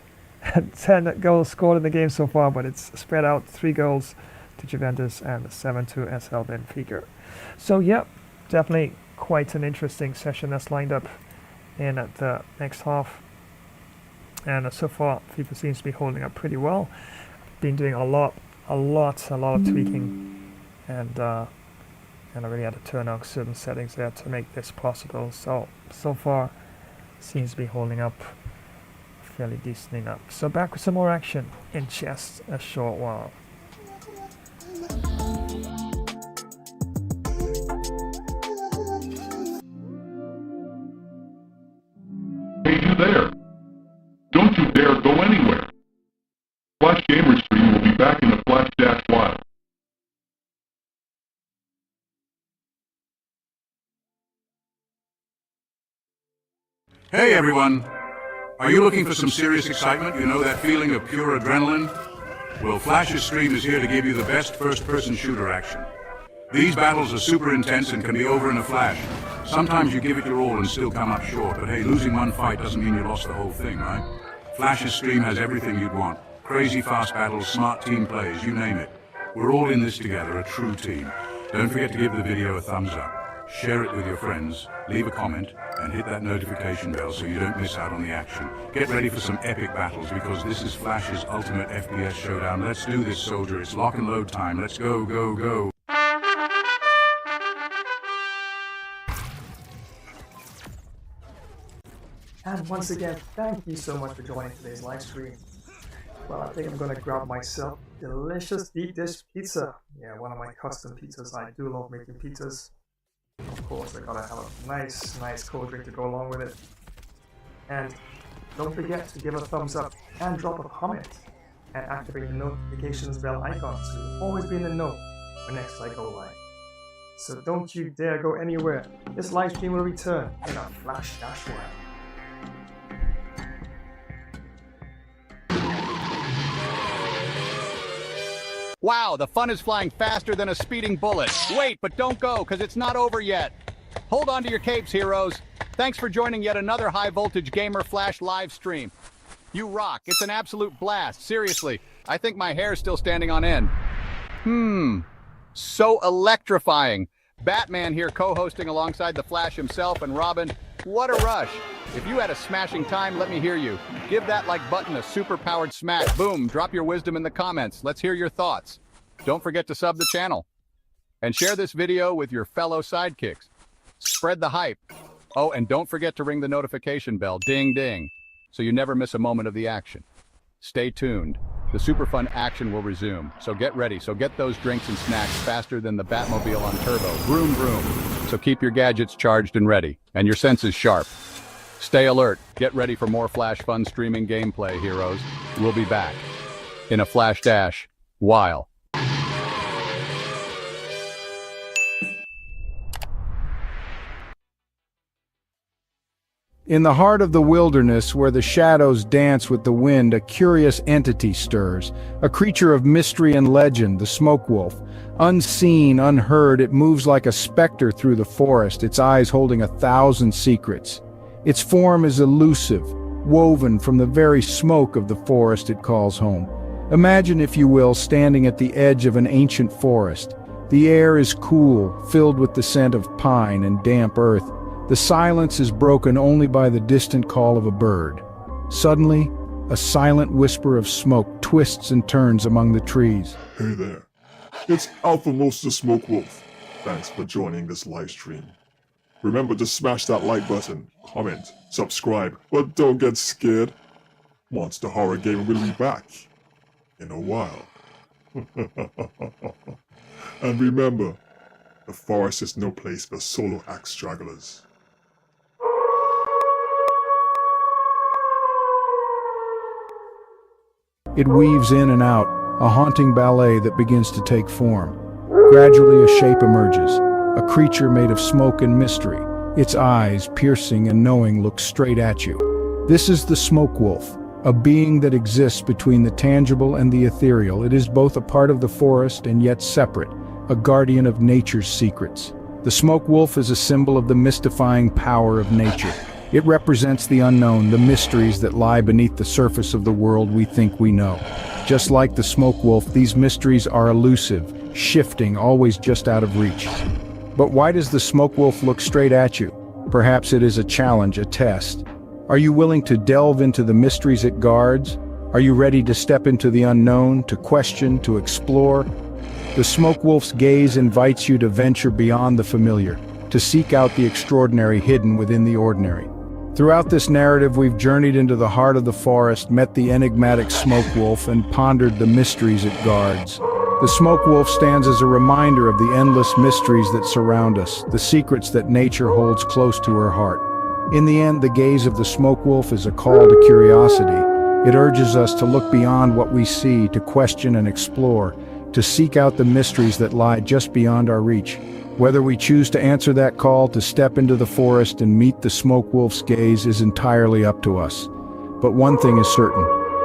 Speaker 1: 10 goals scored in the game so far, but it's spread out 3 goals to Juventus and 7 to SL Benfica. So yeah, definitely quite an interesting session that's lined up in the next half. And so far, FIFA seems to be holding up pretty well. Been doing a lot of tweaking, and I really had to turn on certain settings there to make this possible. So far, seems to be holding up fairly decent enough. So back with some more action in just a short while.
Speaker 8: Hey, you there! Don't you dare go anywhere! Flash Gamer Stream will be back in a flash dash while.
Speaker 9: Hey everyone! Are you looking for some serious excitement? You know that feeling of pure adrenaline? Well, Flash's stream is here to give you the best first-person shooter action. These battles are super intense and can be over in a flash. Sometimes you give it your all and still come up short, but hey, losing one fight doesn't mean you lost the whole thing, right? Flash's stream has everything you'd want. Crazy fast battles, smart team plays, you name it. We're all in this together, a true team. Don't forget to give the video a thumbs up. Share it with your friends, leave a comment, and hit that notification bell so you don't miss out on the action. Get ready for some epic battles because this is Flash's ultimate FPS showdown. Let's do this, soldier. It's lock and load time. Let's go, go, go.
Speaker 1: And once again, thank you so much for joining today's live stream. Well, I think I'm gonna grab myself delicious deep dish pizza. Yeah, one of my custom pizzas. I do love making pizzas. Of course, I gotta have a nice cold drink to go along with it. And don't forget to give a thumbs up and drop a comment and activate the notifications bell icon so you'll always be in the know when next I go live. So don't you dare go anywhere. This live stream will return in a flash dash while.
Speaker 10: Wow, the fun is flying faster than a speeding bullet. Wait, but don't go, because it's not over yet. Hold on to your capes, heroes. Thanks for joining yet another High Voltage Gamer Flash live stream. You rock. It's an absolute blast. Seriously, I think my hair's still standing on end. So electrifying. Batman here co-hosting alongside the Flash himself, and Robin, what a rush. If you had a smashing time, let me hear you. Give that like button a super-powered smack. Boom, drop your wisdom in the comments. Let's hear your thoughts. Don't forget to sub the channel. And share this video with your fellow sidekicks. Spread the hype. Oh, and don't forget to ring the notification bell, ding ding, so you never miss a moment of the action. Stay tuned. The super fun action will resume, so get ready. So get those drinks and snacks faster than the Batmobile on turbo. Vroom, vroom. So keep your gadgets charged and ready, and your senses sharp. Stay alert. Get ready for more Flash fun streaming gameplay, heroes. We'll be back in a flash dash while.
Speaker 11: In the heart of the wilderness, where the shadows dance with the wind, a curious entity stirs. A creature of mystery and legend, the smoke wolf. Unseen, unheard, it moves like a specter through the forest, its eyes holding 1,000 secrets. Its form is elusive, woven from the very smoke of the forest it calls home. Imagine, if you will, standing at the edge of an ancient forest. The air is cool, filled with the scent of pine and damp earth. The silence is broken only by the distant call of a bird. Suddenly, a silent whisper of smoke twists and turns among the trees.
Speaker 12: Hey there, it's Alpha Most the Smoke Wolf. Thanks for joining this live stream. Remember to smash that like button, comment, subscribe, but don't get scared. Monster Horror Game will be back in a while. And remember, the forest is no place for solo axe stragglers.
Speaker 11: It weaves in and out, a haunting ballet that begins to take form. Gradually a shape emerges, a creature made of smoke and mystery. Its eyes, piercing and knowing, look straight at you. This is the Smoke Wolf, a being that exists between the tangible and the ethereal. It is both a part of the forest and yet separate, a guardian of nature's secrets. The smoke wolf is a symbol of the mystifying power of nature. It represents the unknown, the mysteries that lie beneath the surface of the world we think we know. Just like the smoke wolf, these mysteries are elusive, shifting, always just out of reach. But why does the smoke wolf look straight at you? Perhaps it is a challenge, a test. Are you willing to delve into the mysteries it guards? Are you ready to step into the unknown, to question, to explore? The smoke wolf's gaze invites you to venture beyond the familiar, to seek out the extraordinary hidden within the ordinary. Throughout this narrative, we've journeyed into the heart of the forest, met the enigmatic smoke wolf, and pondered the mysteries it guards. The smoke wolf stands as a reminder of the endless mysteries that surround us, the secrets that nature holds close to her heart. In the end, the gaze of the smoke wolf is a call to curiosity. It urges us to look beyond what we see, to question and explore, to seek out the mysteries that lie just beyond our reach. Whether we choose to answer that call, to step into the forest and meet the smoke wolf's gaze, is entirely up to us. But one thing is certain: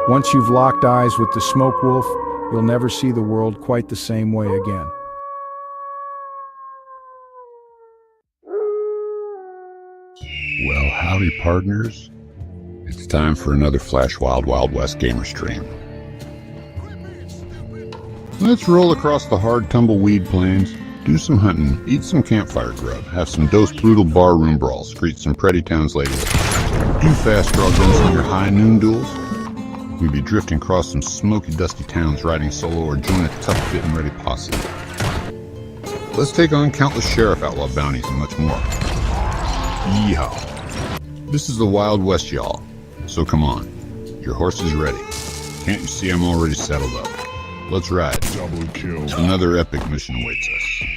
Speaker 11: once you've locked eyes with the smoke wolf, you'll never see the world quite the same way again.
Speaker 13: Well, howdy partners. It's time for another Flash Wild Wild West gamer stream. Let's roll across the hard tumbleweed plains, do some hunting, eat some campfire grub, have some dose brutal barroom brawls, greet some pretty towns ladylike, do fast draw guns in your high noon duels. We'd be drifting across some smoky dusty towns, riding solo, or join a tough fit and ready posse. Let's take on countless sheriff outlaw bounties and much more. Yeehaw. This is the Wild West, y'all. So come on. Your horse is ready. Can't you see I'm already settled up? Let's ride. Double kill. Another epic mission awaits us.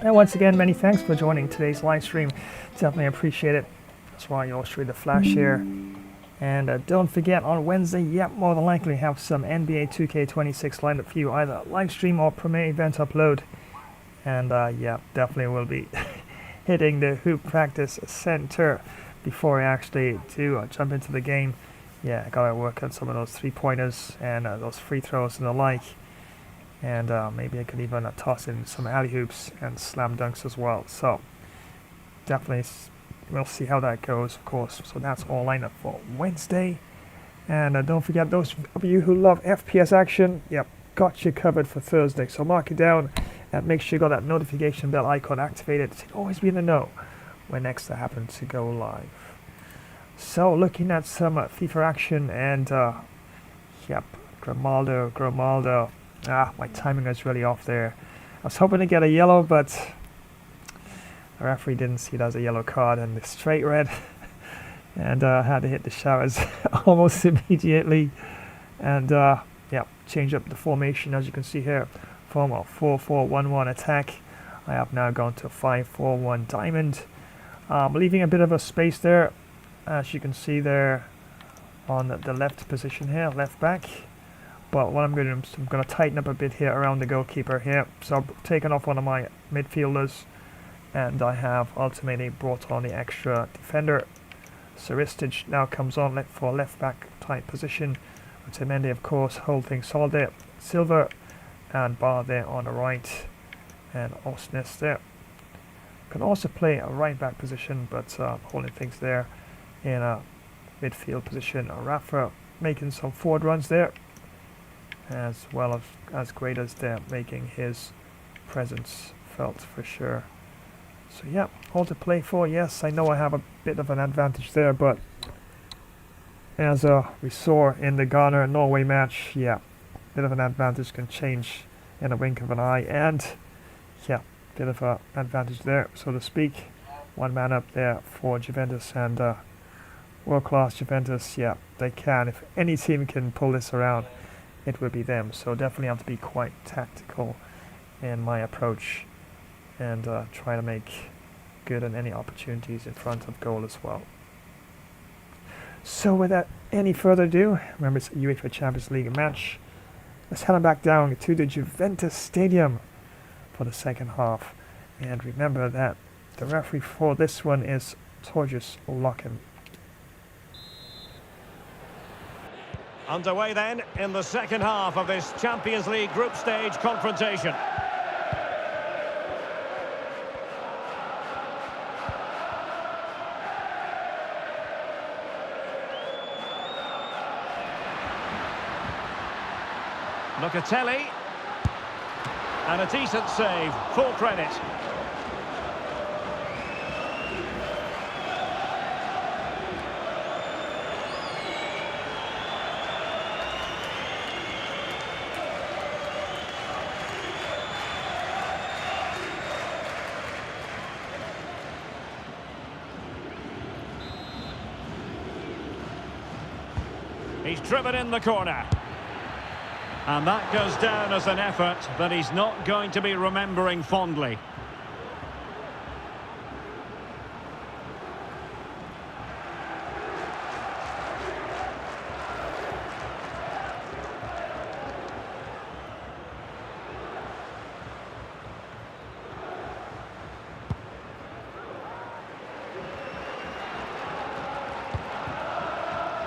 Speaker 1: And once again, many thanks for joining today's live stream. Definitely appreciate it. That's why you'll show the flash here. And don't forget, on Wednesday, more than likely have some NBA 2K26 lined up for you, either live stream or premiere event upload. And definitely will be hitting the hoop practice center before I actually do jump into the game. Yeah, I gotta work on some of those 3-pointers and those free throws and the like. And maybe I could even toss in some alley hoops and slam dunks as well. So definitely we'll see how that goes, of course. So that's all lined up for Wednesday. And don't forget, those of you who love FPS action, got you covered for Thursday. So mark it down and make sure you got that notification bell icon activated to always be in the know when next I happen to go live. So looking at some FIFA action and Grimaldo. My timing was really off there. I was hoping to get a yellow, but the referee didn't see it as a yellow card and the straight red. And had to hit the showers almost immediately. And change up the formation, as you can see here, from a 4-4-1-1 attack. I have now gone to a 5-4-1 diamond, leaving a bit of a space there, as you can see there on the left position here, left back. But what I'm going to do is I'm going to tighten up a bit here around the goalkeeper here. So I've taken off one of my midfielders, and I have ultimately brought on the extra defender. Saristic now comes on for left back type position. Otamendi, of course, hold things solid there. Silva and Bar there on the right, and Osnes there. Can also play a right back position, but holding things there in a midfield position. Rafa making some forward runs there, as well as great as they're making his presence felt for sure. So yeah, all to play for. Yes, I know I have a bit of an advantage there, but as we saw in the Ghana and Norway match, yeah, bit of an advantage can change in a wink of an eye, and yeah, bit of an advantage there, so to speak. One man up there for Juventus, and world-class Juventus, yeah, they can. If any team can pull this around, it would be them. So definitely have to be quite tactical in my approach and try to make good on any opportunities in front of goal as well. So without any further ado, remember it's a UEFA Champions League match. Let's head on back down to the Juventus Stadium for the second half. And remember that the referee for this one is Torjus Locken.
Speaker 5: Underway then in the second half of this Champions League group stage confrontation. Locatelli, and a decent save, full credit. He's driven in the corner. And that goes down as an effort that he's not going to be remembering fondly.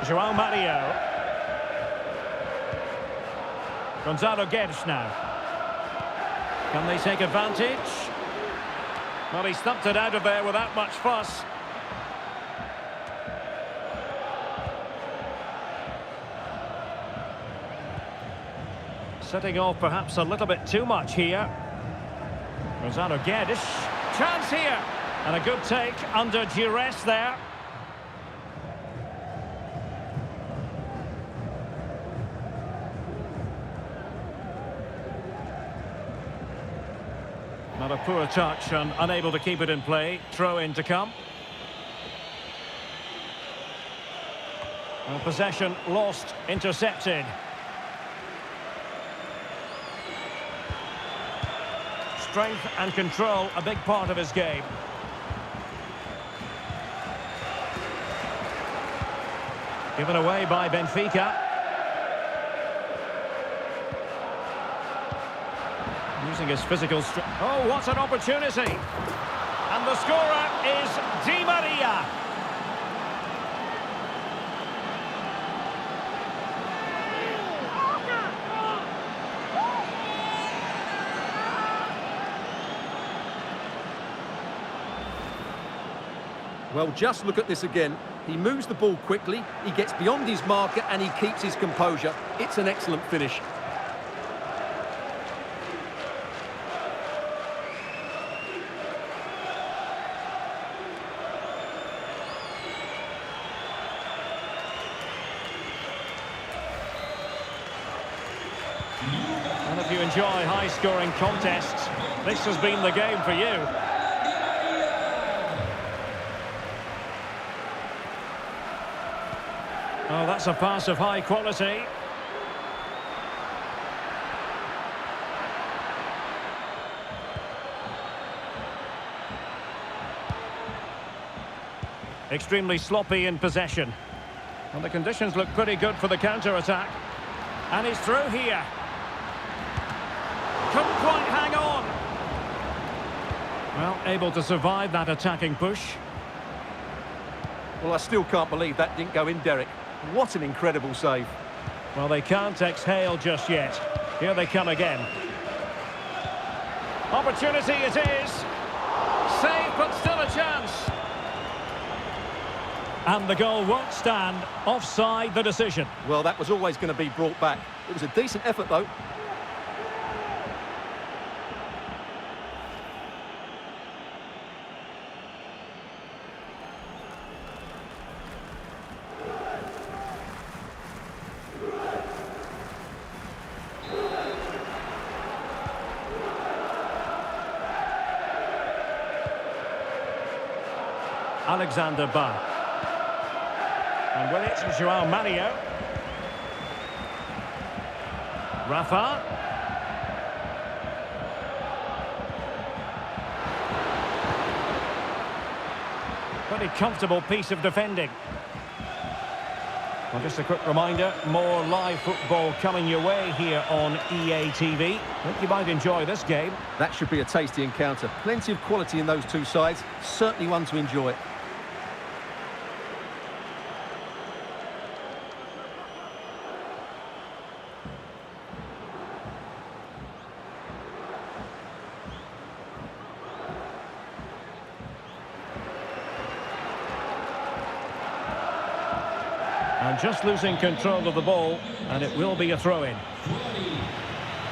Speaker 5: João Mario. Gonzalo Guedes now. Can they take advantage? Well, he stumped it out of there without much fuss. Setting off perhaps a little bit too much here. Gonzalo Guedes. Chance here. And a good take under duress there. Not a poor touch and unable to keep it in play. Throw in to come. Well, possession lost, intercepted. Strength and control, a big part of his game. Given away by Benfica. Using his physical strength. Oh, what an opportunity! And the scorer is Di Maria.
Speaker 6: Well, just look at this again. He moves the ball quickly, he gets beyond his marker and he keeps his composure. It's an excellent finish.
Speaker 5: And if you enjoy high-scoring contests, this has been the game for you. Oh, that's a pass of high quality. Extremely sloppy in possession. And the conditions look pretty good for the counter-attack. And he's through here. Couldn't quite hang on. Well, able to survive that attacking push.
Speaker 6: Well, I still can't believe that didn't go in, Derek. What an incredible save.
Speaker 5: Well, they can't exhale just yet. Here they come again. Opportunity it is. Save, but still a chance. And the goal won't stand. Offside the decision.
Speaker 6: Well, that was always going to be brought back. It was a decent effort, though.
Speaker 5: Alexander Ba. And with it, Joao Mario. Rafa. Pretty comfortable piece of defending. Well, just a quick reminder, more live football coming your way here on EA TV. I think you might enjoy this game.
Speaker 6: That should be a tasty encounter. Plenty of quality in those two sides. Certainly one to enjoy.
Speaker 5: And just losing control of the ball, and it will be a throw-in.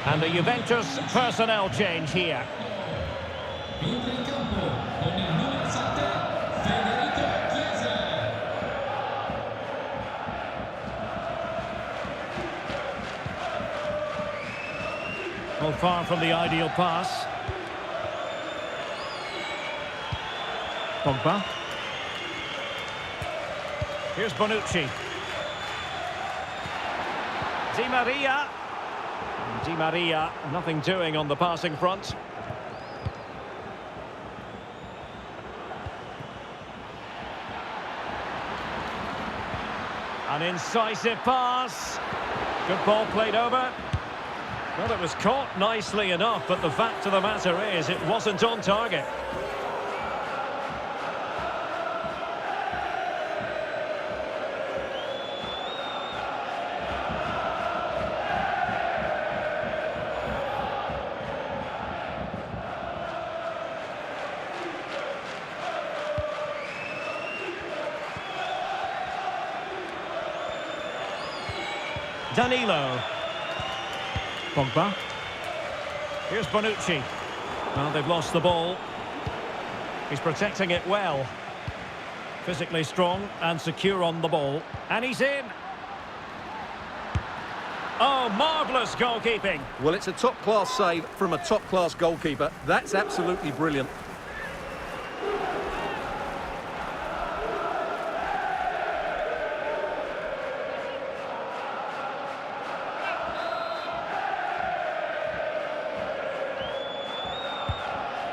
Speaker 5: And the Juventus personnel change here. Well, far from the ideal pass. Pogba. Here's Bonucci. Di Maria. Di Maria, nothing doing on the passing front. An incisive pass. Good ball played over. Well, it was caught nicely enough, but the fact of the matter is it wasn't on target. Danilo. Pogba. Here's Bonucci. Well, they've lost the ball. He's protecting it well. Physically strong and secure on the ball. And he's in. Oh, marvellous goalkeeping.
Speaker 6: Well, it's a top-class save from a top-class goalkeeper. That's absolutely brilliant.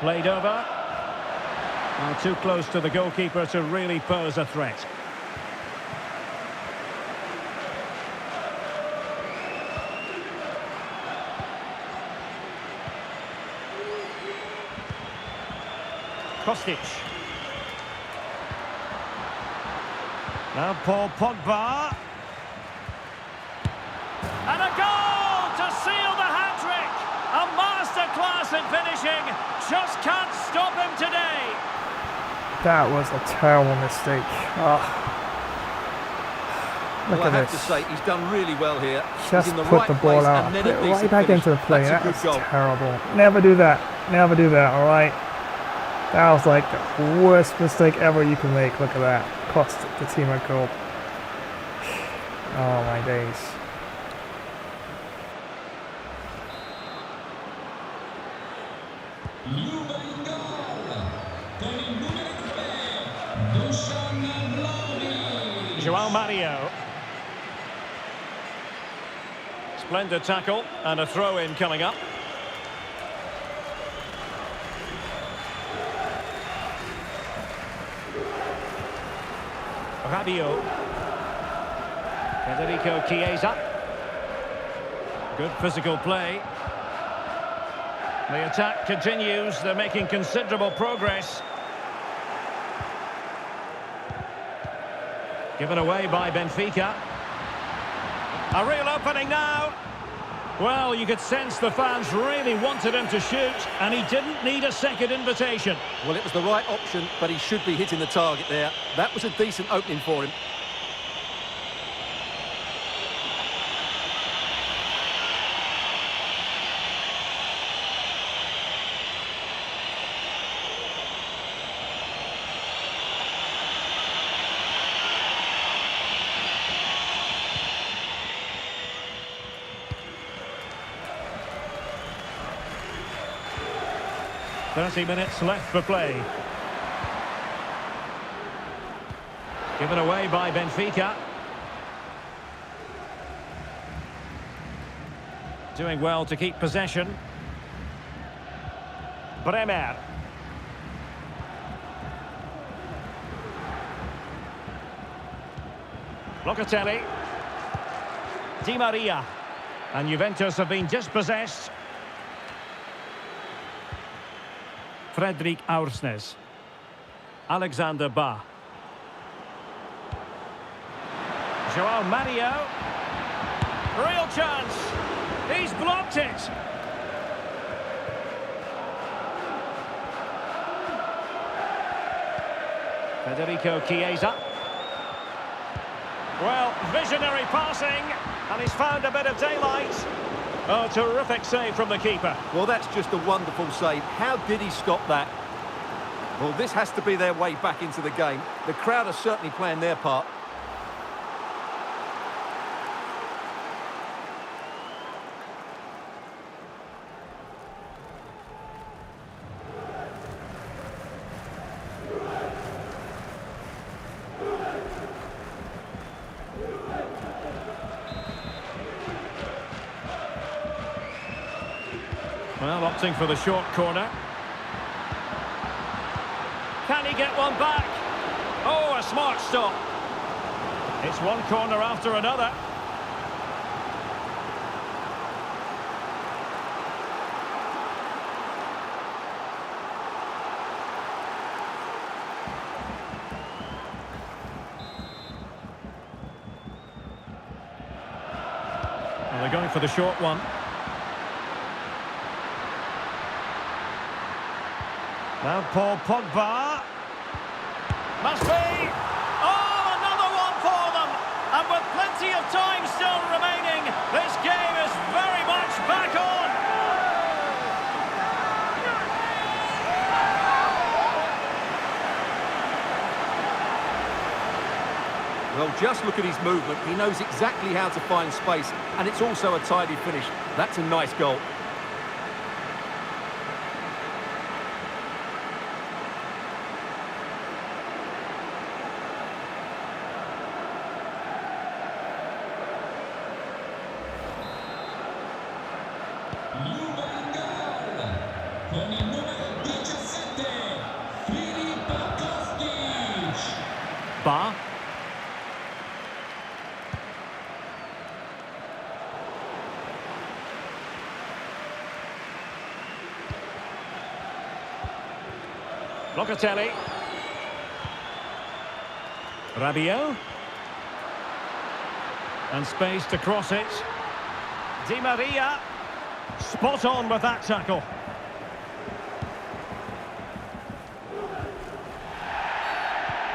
Speaker 5: Played over. Well, too close to the goalkeeper to really pose a threat. Kostic. Now Paul Pogba. And a goal to seal the hat-trick! A masterclass in finishing. Just can't stop him today.
Speaker 1: That was a terrible mistake. Look
Speaker 6: Well,
Speaker 1: at
Speaker 6: I have
Speaker 1: this.
Speaker 6: to say, he's done really well here.
Speaker 1: Just
Speaker 6: He's in the
Speaker 1: put
Speaker 6: right
Speaker 1: the ball
Speaker 6: place
Speaker 1: out.
Speaker 6: and then
Speaker 1: Put
Speaker 6: a
Speaker 1: it right
Speaker 6: decent
Speaker 1: back
Speaker 6: finish.
Speaker 1: into the play.
Speaker 6: That's a
Speaker 1: That
Speaker 6: good
Speaker 1: was
Speaker 6: goal.
Speaker 1: terrible. Never do that. Never do that, all right? That was like the worst mistake ever you can make. Look at that. Cost the team a goal. Oh, my days.
Speaker 5: Joao Mario. Splendid tackle and a throw-in coming up. Rabiot. Federico Chiesa. Good physical play. The attack continues. They're making considerable progress. Given away by Benfica. A real opening now. Well, you could sense the fans really wanted him to shoot, and he didn't need a second invitation.
Speaker 6: Well, it was the right option, but he should be hitting the target there. That was a decent opening for him.
Speaker 5: .30 minutes left for play. Given away by Benfica. Doing well to keep possession. Bremer. Locatelli. Di Maria. And Juventus have been dispossessed. Fredrik Aursnes. Alexander Ba. João Mario. Real chance. He's blocked it. Federico Chiesa. Well, visionary passing, and he's found a bit of daylight. Oh, terrific save from the keeper.
Speaker 6: Well, that's just a wonderful save. How did he stop that? Well, this has to be their way back into the game. The crowd are certainly playing their part.
Speaker 5: Well, opting for the short corner. Can he get one back? Oh, a smart stop. It's one corner after another. Well, they're going for the short one. Now Paul Pogba. Must be. Oh, another one for them. And with plenty of time still remaining, this game is very much back on.
Speaker 6: Well, just look at his movement. He knows exactly how to find space, and it's also a tidy finish. That's a nice goal.
Speaker 7: Con il numero 17,
Speaker 5: Ba. Locatelli. Rabiot. And space to cross it. Di Maria. Spot on with that tackle.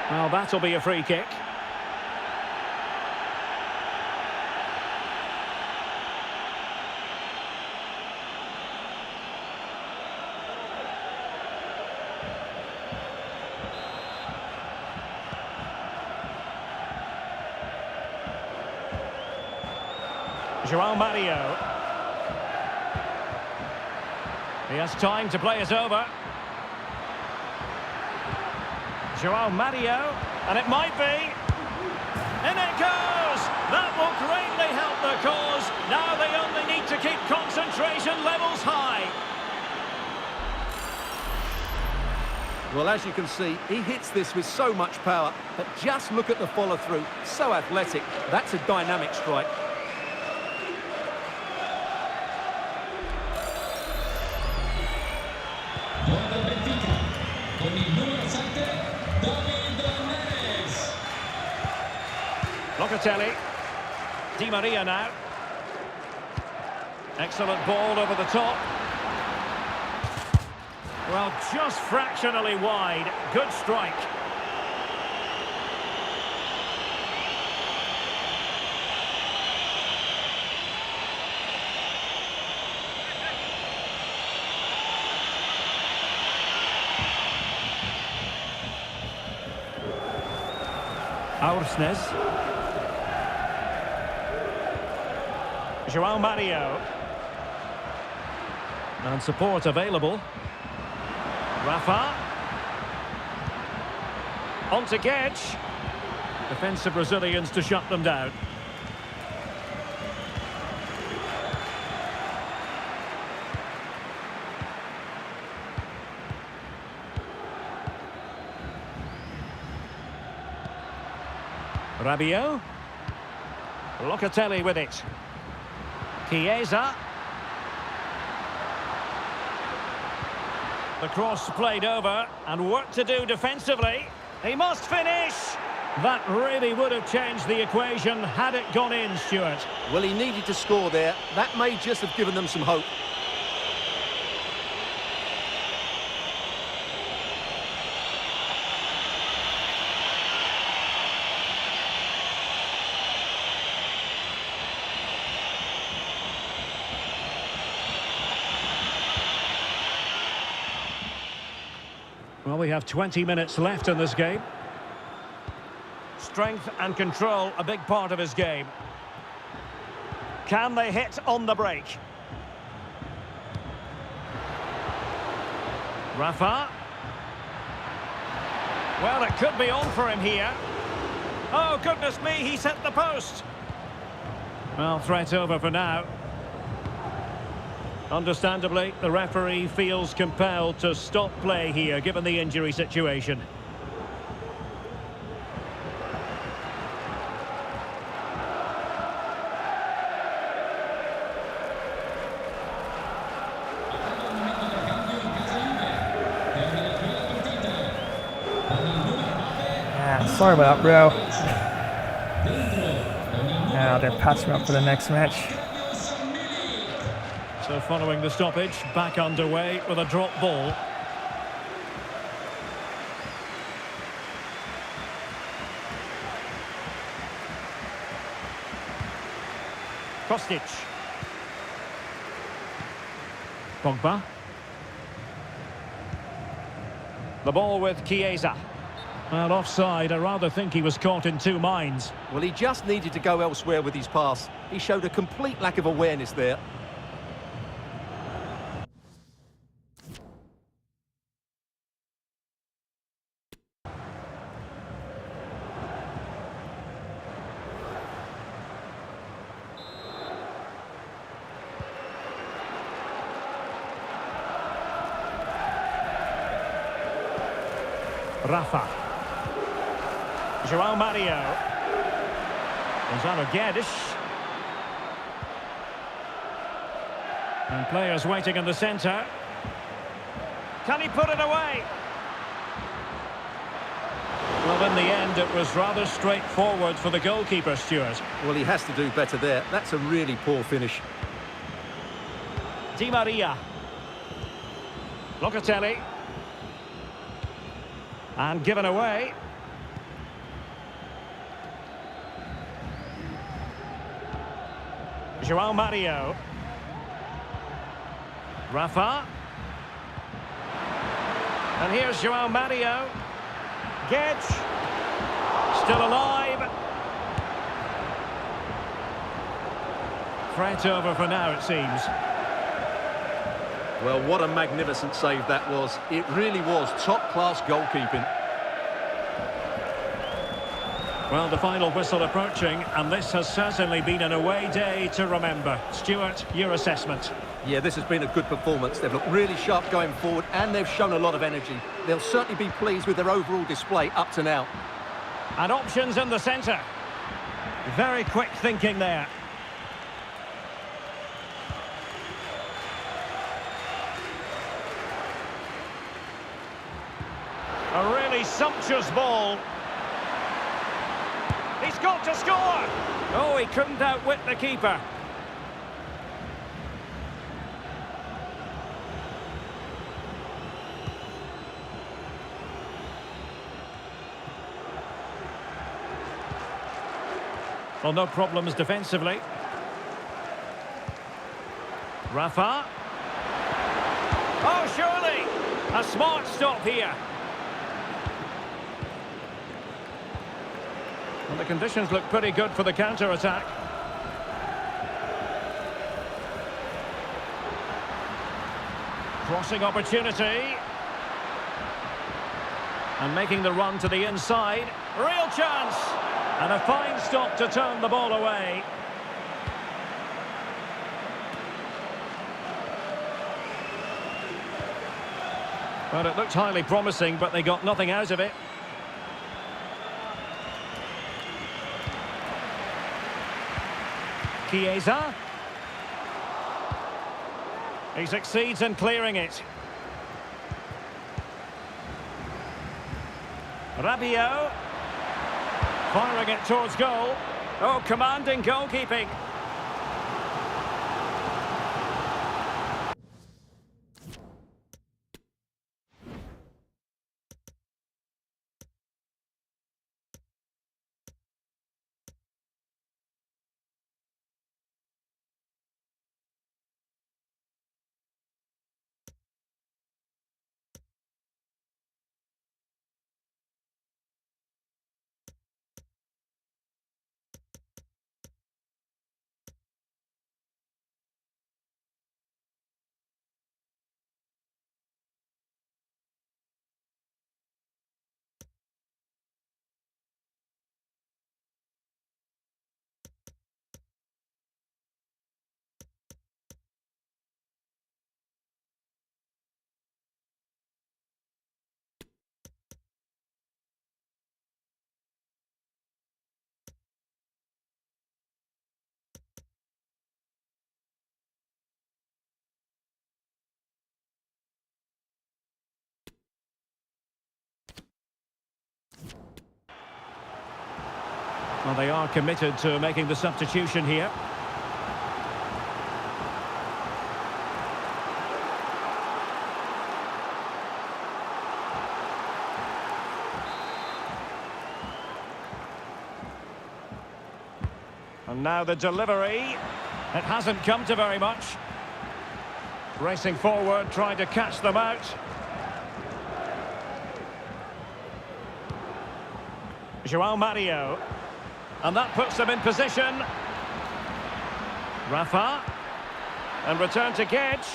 Speaker 5: Well, that'll be a free kick. João Mario. He has time to play it over. João Mario, and it might be. In it goes! That will greatly help the cause. Now they only need to keep concentration levels high.
Speaker 6: Well, as you can see, he hits this with so much power, but just look at the follow-through. So athletic. That's a dynamic strike.
Speaker 7: con il numero 7, Davies.
Speaker 5: Locatelli. Di Maria now. Excellent ball over the top. Well, just fractionally wide. Good strike. Aursnes. João Mario. And support available. Rafa. On to Gedge. Defensive Brazilians to shut them down. Rabiot. Locatelli with it. Chiesa. The cross played over, and work to do defensively. He must finish! That really would have changed the equation had it gone in, Stuart.
Speaker 6: Well, he needed to score there. That may just have given them some hope.
Speaker 5: Well, we have 20 minutes left in this game. Strength and control, a big part of his game. Can they hit on the break? Rafa. Well, it could be on for him here. Oh, goodness me, he's hit the post. Well, threat over for now. Understandably, the referee feels compelled to stop play here, given the injury situation.
Speaker 1: Sorry about that, bro. Now they're passing up for the next match.
Speaker 5: So following the stoppage, back underway with a drop ball. Kostic. Pogba. The ball with Chiesa. Well, offside. I rather think he was caught in two minds.
Speaker 6: Well, he just needed to go elsewhere with his pass. He showed a complete lack of awareness there.
Speaker 5: Rafa. João Mario. Gonzalo Guedes. And players waiting in the centre. Can he put it away? Well, in the end, it was rather straightforward for the goalkeeper, Stuart.
Speaker 6: Well, he has to do better there. That's a really poor finish.
Speaker 5: Di Maria. Locatelli. And given away. João Mario. Rafa. And here's João Mario. Guedes. Still alive. Threat over for now, it seems.
Speaker 6: Well, what a magnificent save that was. It really was top-class goalkeeping.
Speaker 5: Well, the final whistle approaching, and this has certainly been an away day to remember. Stuart, your assessment?
Speaker 6: Yeah, this has been a good performance. They've looked really sharp going forward, and they've shown a lot of energy. They'll certainly be pleased with their overall display up to now.
Speaker 5: And options in the centre. Very quick thinking there. A really sumptuous ball. He's got to score! Oh, he couldn't outwit the keeper. Well, no problems defensively. Rafa. Oh, surely! A smart stop here. Well, the conditions look pretty good for the counter-attack. Crossing opportunity. And making the run to the inside. Real chance! And a fine stop to turn the ball away. Well, it looked highly promising, but they got nothing out of it. Chiesa. He succeeds in clearing it. Rabiot. Firing it towards goal. Oh, commanding goalkeeping. Well, they are committed to making the substitution here. And now the delivery. It hasn't come to very much. Racing forward, trying to catch them out. João Mario. And that puts them in position. Rafa. And return to Gedge.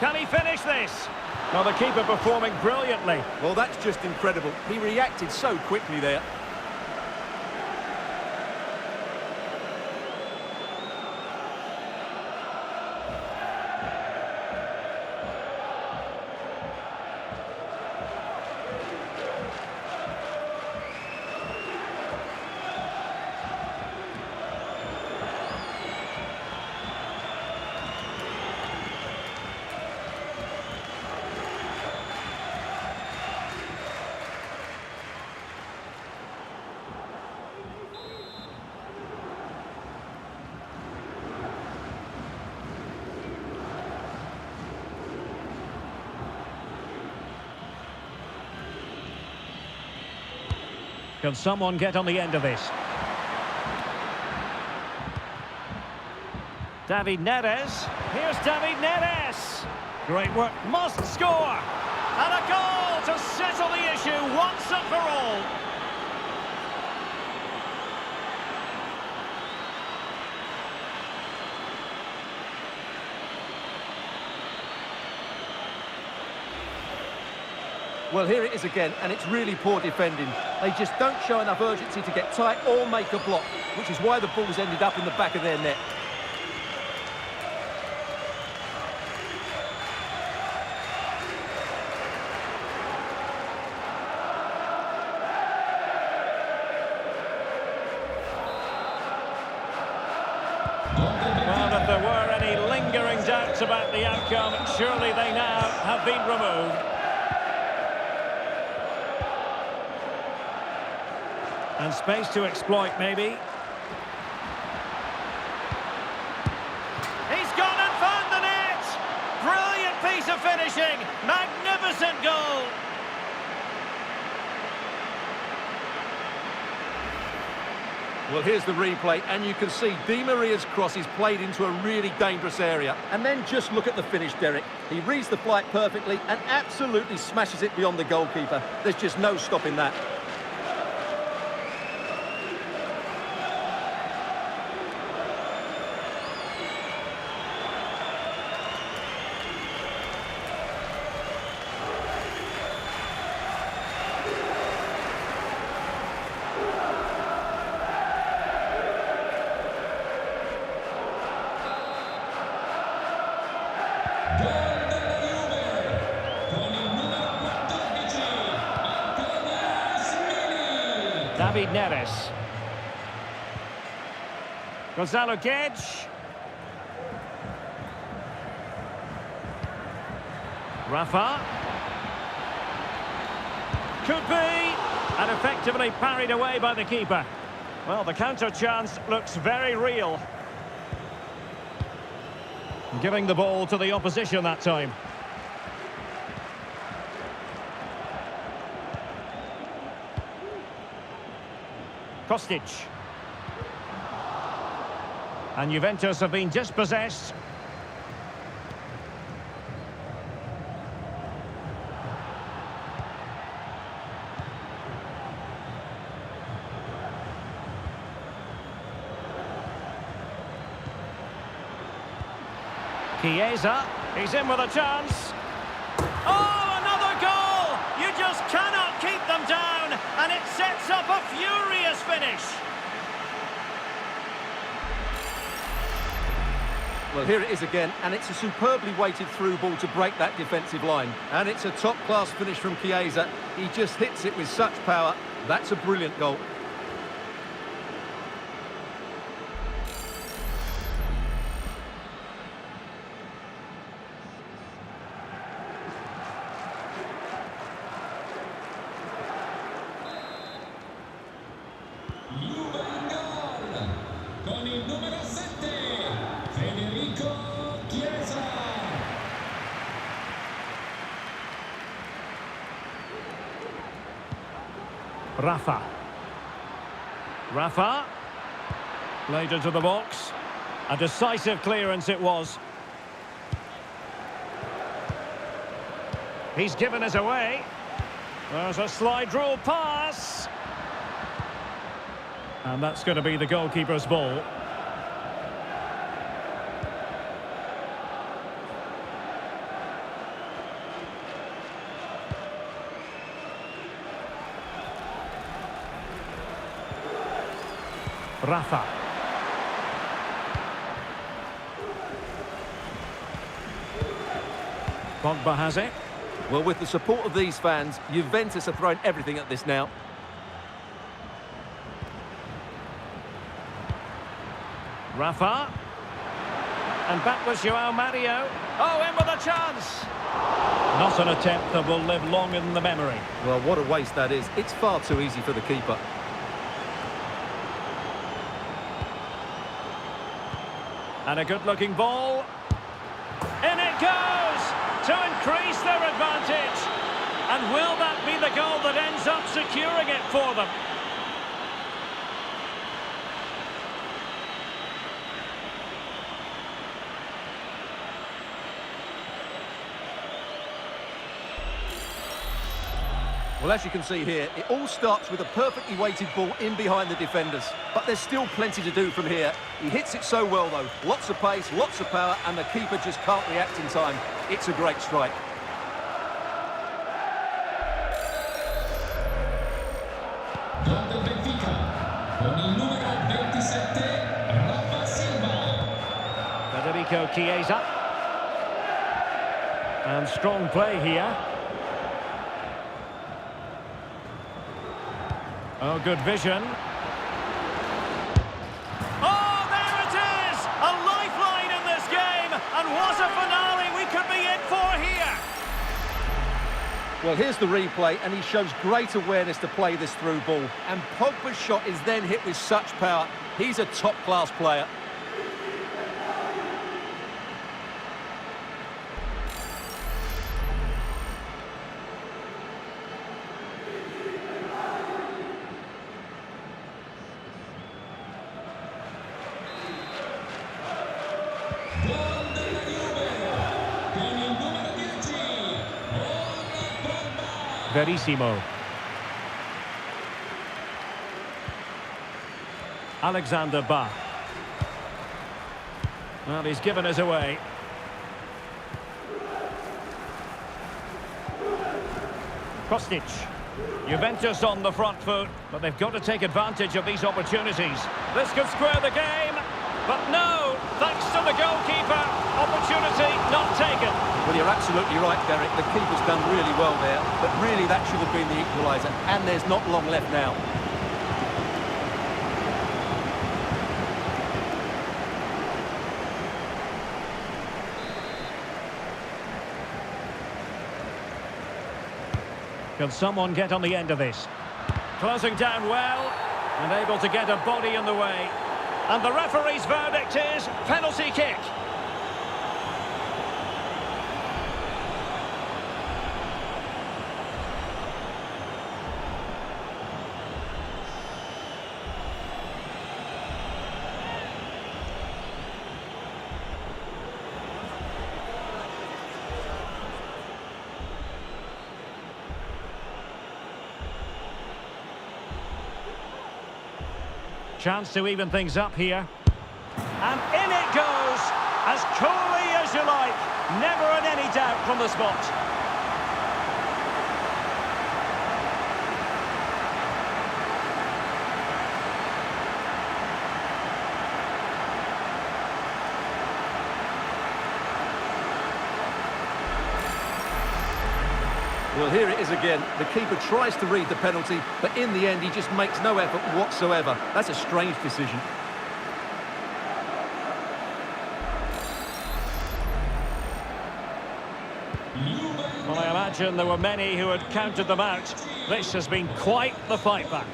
Speaker 5: Can he finish this? Well, the keeper performing brilliantly.
Speaker 6: Well, that's just incredible. He reacted so quickly there.
Speaker 5: Can someone get on the end of this? David Neres. Here's David Neres. Great work. Must score. And a goal to settle the issue once and for all.
Speaker 6: Well, here it is again, and it's really poor defending. They just don't show enough urgency to get tight or make a block, which is why the ball's ended up in the back of their net.
Speaker 5: Well, if there were any lingering doubts about the outcome, surely they now have been removed. And space to exploit, maybe. He's gone and found the net! Brilliant piece of finishing! Magnificent goal!
Speaker 6: Well, here's the replay, and you can see Di Maria's cross is played into a really dangerous area. And then just look at the finish, Derek. He reads the flight perfectly and absolutely smashes it beyond the goalkeeper. There's just no stopping that.
Speaker 5: David Neres. Gonzalo Guedes. Rafa. Could be. And effectively parried away by the keeper. Well, the counter chance looks very real. Giving the ball to the opposition that time. Kostic. And Juventus have been dispossessed. Chiesa, he's in with a chance. Oh, another goal! You just cannot keep them down, and it sets up a furious finish.
Speaker 6: Well, here it is again, and it's a superbly weighted through ball to break that defensive line. And it's a top-class finish from Chiesa. He just hits it with such power. That's a brilliant goal.
Speaker 7: Con il numero 7, Chiesa.
Speaker 5: Rafa. Played into the box. A decisive clearance it was. He's given us away. There's a slide rule pass. And that's going to be the goalkeeper's ball. Rafa. Pogba has it.
Speaker 6: Well, with the support of these fans, Juventus are throwing everything at this now.
Speaker 5: Rafa. And back was João Mario. Oh, in with a chance. Not an attempt that will live long in the memory.
Speaker 6: Well, what a waste that is. It's far too easy for the keeper.
Speaker 5: And a good-looking ball. In it goes to increase their advantage. And will that be the goal that ends up securing it for them?
Speaker 6: Well, as you can see here, it all starts with a perfectly weighted ball in behind the defenders. But there's still plenty to do from here. He hits it so well, though. Lots of pace, lots of power, and the keeper just can't react in time. It's a great strike.
Speaker 7: Gol del Benfica, con il numero 27, Rafa Silva.
Speaker 5: Federico Chiesa. And strong play here. Oh, good vision. Oh, there it is! A lifeline in this game, and what a finale we could be in for here!
Speaker 6: Well, here's the replay, and he shows great awareness to play this through ball. And Pogba's shot is then hit with such power. He's a top-class player.
Speaker 5: Verissimo. Alexander Bach. Well, he's given us away. Kostic. Juventus on the front foot, but they've got to take advantage of these opportunities. This could square the game, but no, thanks to the goalkeeper, opportunity not taken.
Speaker 6: Well, you're absolutely right, Derek. The keeper's done really well there, but really that should have been the equaliser, and there's not long left now.
Speaker 5: Can someone get on the end of this? Closing down well, and able to get a body in the way. And the referee's verdict is penalty kick. Chance to even things up here. And in it goes, as coolly as you like. Never in any doubt from the spot.
Speaker 6: Well, here it is again. The keeper tries to read the penalty, but in the end, he just makes no effort whatsoever. That's a strange decision.
Speaker 5: Well, I imagine there were many who had counted them out. This has been quite the fight back.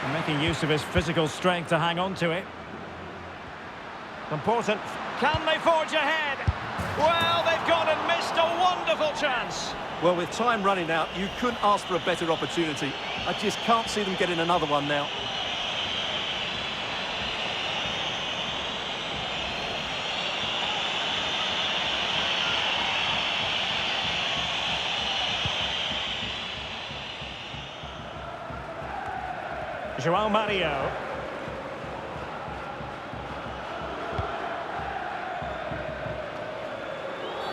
Speaker 5: And making use of his physical strength to hang on to it. Important. Can they forge ahead? Well, they've gone and missed a wonderful chance.
Speaker 6: Well, with time running out, you couldn't ask for a better opportunity. I just can't see them getting another one now.
Speaker 5: João Mario.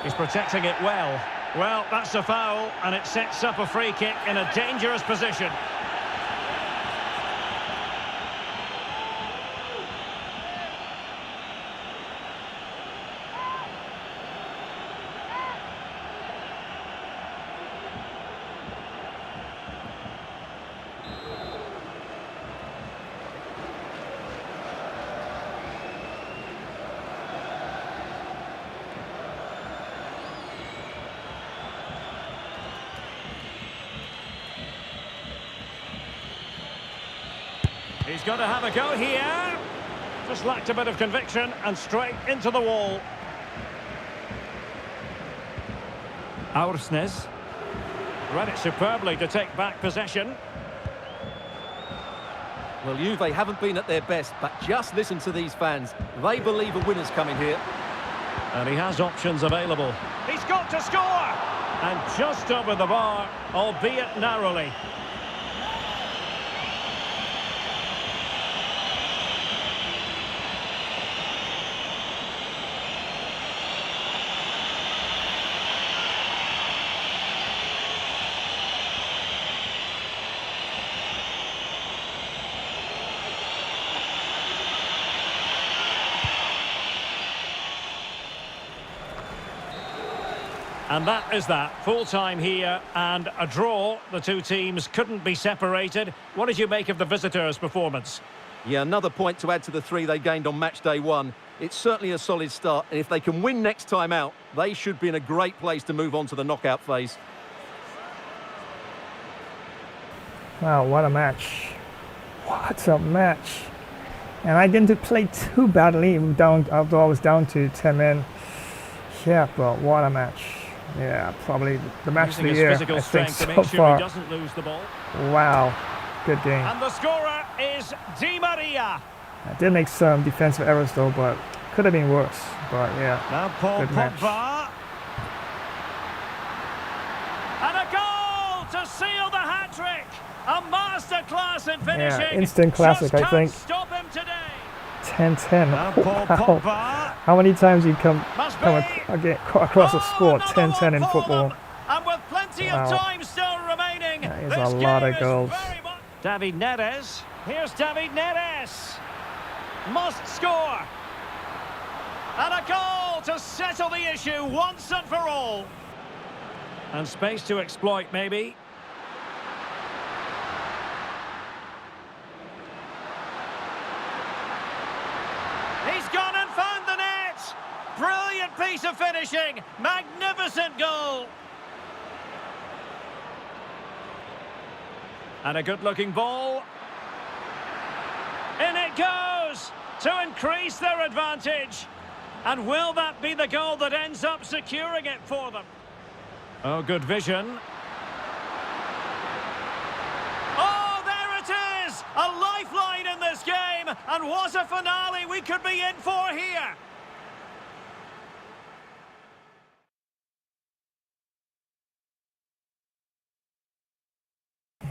Speaker 5: He's protecting it well. Well, that's a foul, and it sets up a free kick in a dangerous position. He's got to have a go here. Just lacked a bit of conviction and straight into the wall. Aursnes read it superbly to take back possession.
Speaker 6: Well, Juve haven't been at their best, but just listen to these fans. They believe a winner's coming here.
Speaker 5: And he has options available. He's got to score! And just over the bar, albeit narrowly. And that is that. Full time here and a draw. The two teams couldn't be separated. What did you make of the visitors' performance?
Speaker 6: Yeah, another point to add to the 3 they gained on match day 1. It's certainly a solid start, and if they can win next time out, they should be in a great place to move on to the knockout phase.
Speaker 1: Wow, what a match. What a match. And I didn't play too badly, although I was down to 10 men. Yeah, but what a match. Yeah, probably the match of the year, I think, so far.
Speaker 5: He doesn't lose the ball.
Speaker 1: Wow, good game.
Speaker 5: And the scorer is Di Maria.
Speaker 1: I did make some defensive errors though, but could have been worse. But yeah,
Speaker 5: now Paul
Speaker 1: good match.
Speaker 5: Pogba. And a goal to seal the hat-trick. A masterclass in finishing.
Speaker 1: Yeah, instant classic, I think.
Speaker 5: Stop him today.
Speaker 1: 10-10.
Speaker 5: Wow.
Speaker 1: How many times you come across a score 10-10 in football?
Speaker 5: And with plenty of time still remaining,
Speaker 1: that is a lot of goals.
Speaker 5: David Neres. Here's David Neres. Must score. And a goal to settle the issue once and for all. And space to exploit, maybe. He's gone and found the net. Brilliant piece of finishing. Magnificent goal. And a good-looking ball. In it goes to increase their advantage. And will that be the goal that ends up securing it for them? Oh, good vision. Oh, there it is! A lifeline in this game. And what a finale we could be in for here.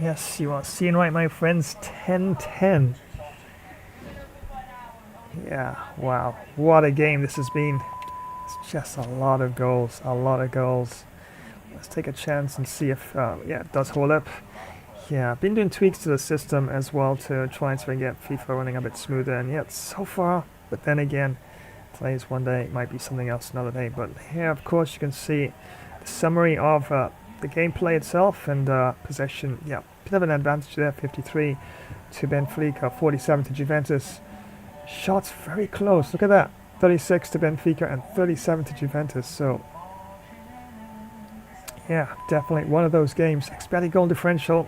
Speaker 1: Yes, you are seeing right, my friends. 10-10. Yeah, wow. What a game this has been. It's just a lot of goals. A lot of goals. Let's take a chance and see if, yeah, it does hold up. Yeah, I've been doing tweaks to the system as well to try and get FIFA running a bit smoother. And yeah, so far, but then again, today's one day, it might be something else another day. But here, of course, you can see the summary of the gameplay itself and possession. Yeah, bit of an advantage there, 53 to Benfica, 47 to Juventus. Shots very close. Look at that, 36 to Benfica and 37 to Juventus. So yeah, definitely one of those games. Expected goal differential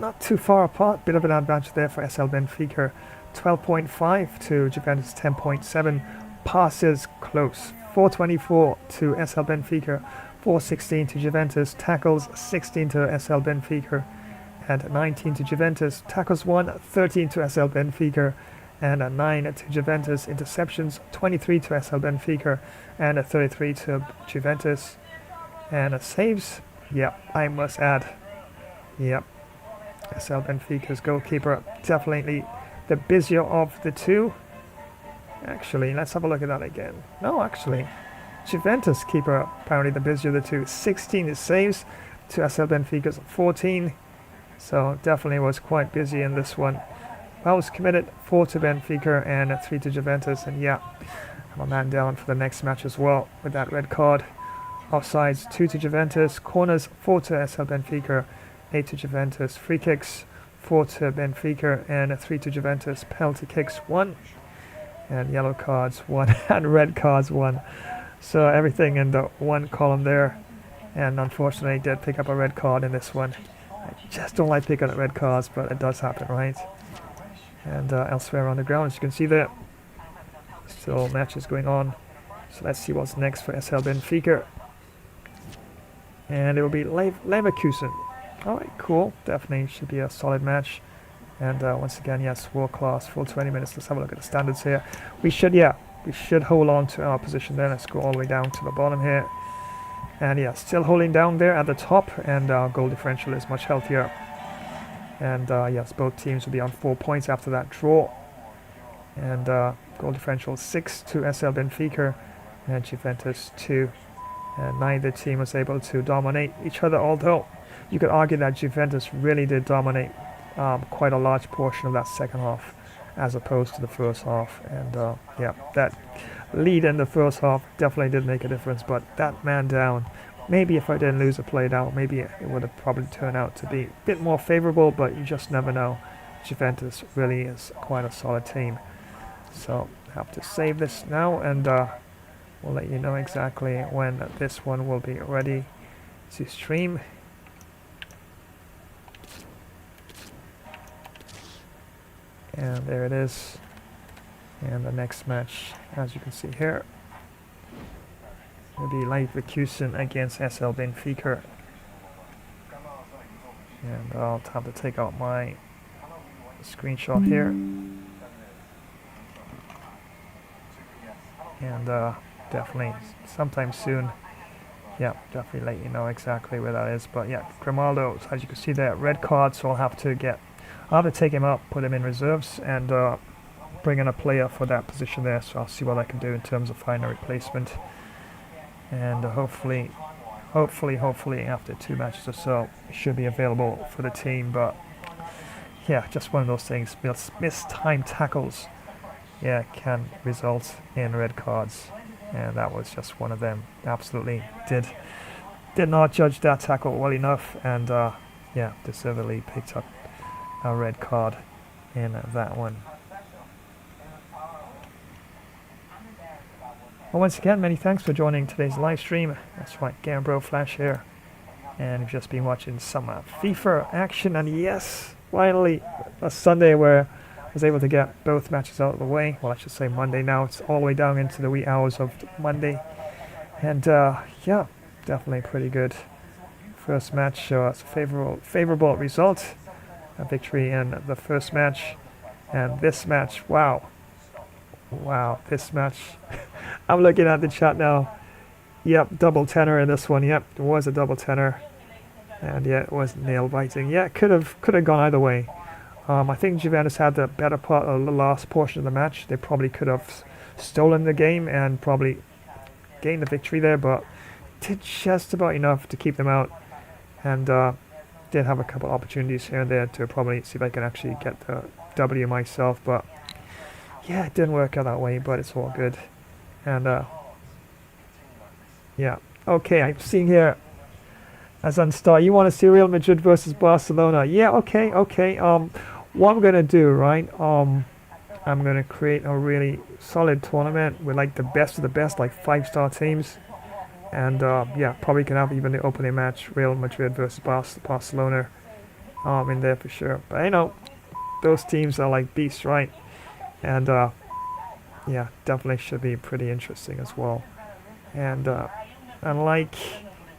Speaker 1: not too far apart. Bit of an advantage there for SL Benfica, 12.5 to Juventus, 10.7. Passes close, 424 to SL Benfica, 416 to Juventus. Tackles 16 to SL Benfica and 19 to Juventus. Tackles 1, 13 to SL Benfica and 9 to Juventus. Interceptions 23 to SL Benfica and 33 to Juventus. And saves, yep, I must add, yep, SL Benfica's goalkeeper, definitely the busier of the two. Actually, let's have a look at that again. No, actually, Juventus keeper apparently the busier of the two. 16 saves to SL Benfica's 14. So definitely was quite busy in this one. Fouls committed, 4 to Benfica and 3 to Juventus. And yeah, I'm a man down for the next match as well with that red card. Offsides 2 to Juventus. Corners 4 to SL Benfica, 8 to Juventus. Free kicks 4 to Benfica and 3 to Juventus. Penalty kicks 1. And yellow cards 1 and red cards 1. So everything in the one column there. And unfortunately did pick up a red card in this one. I just don't like picking up red cards, but it does happen, right? And elsewhere on the ground, as you can see there, still matches going on. So let's see what's next for SL Benfica. And it will be Leverkusen. Alright, cool. Definitely should be a solid match. And once again, yes, world class, full 20 minutes. Let's have a look at the standards here. We should hold on to our position there. Let's go all the way down to the bottom here. And yeah, still holding down there at the top. And our goal differential is much healthier. And yes, both teams will be on 4 points after that draw. And goal differential 6 to SL Benfica and Juventus 2. And neither team was able to dominate each other, although you could argue that Juventus really did dominate quite a large portion of that second half as opposed to the first half. And yeah, that lead in the first half definitely did make a difference, but that man down, maybe if I didn't lose a play down, maybe it would have probably turned out to be a bit more favorable, but you just never know. Juventus really is quite a solid team. So I have to save this now, and we'll let you know exactly when this one will be ready to stream. And there it is. And the next match, as you can see here, will be Leverkusen against SL Benfica. And I'll have to take out my screenshot here. And definitely sometime soon, yeah, definitely let you know exactly where that is. But yeah, Grimaldo, as you can see there, red card, so I'll have to take him out, put him in reserves, and bring in a player for that position there. So I'll see what I can do in terms of finding a replacement. And hopefully after 2 matches or so, it should be available for the team. But yeah, just one of those things. Missed time tackles, yeah, can result in red cards, and that was just one of them. Absolutely did not judge that tackle well enough, and yeah, deservedly picked up a red card in that one. Well, once again, many thanks for joining today's live stream. That's right, Gambro Flash here. and we've just been watching some FIFA action, and yes, finally a Sunday where I was able to get both matches out of the way. Well, I should say Monday now. It's all the way down into the wee hours of Monday, and yeah, definitely pretty good first match. So it's a favorable result, a victory in the first match, and this match, wow, this match. I'm looking at the chat now. Yep, double tenor in this one. Yep, it was a double tenor, and yeah, it was nail biting. Yeah, could have gone either way. I think Juventus had the better part of the last portion of the match. They probably could have stolen the game and probably gained the victory there, but did just about enough to keep them out, and did have a couple opportunities here and there to probably see if I can actually get the W myself, but yeah, it didn't work out that way, but it's all good. And yeah, okay, I'm seeing here as Unstar, you want to see Real Madrid versus Barcelona? Yeah, okay. What I'm gonna do, right? I'm gonna create a really solid tournament with like the best of the best, like 5-star teams, and yeah, probably can have even the opening match, Real Madrid versus Barcelona, in there for sure. But you know, those teams are like beasts, right? And yeah, definitely should be pretty interesting as well. And unlike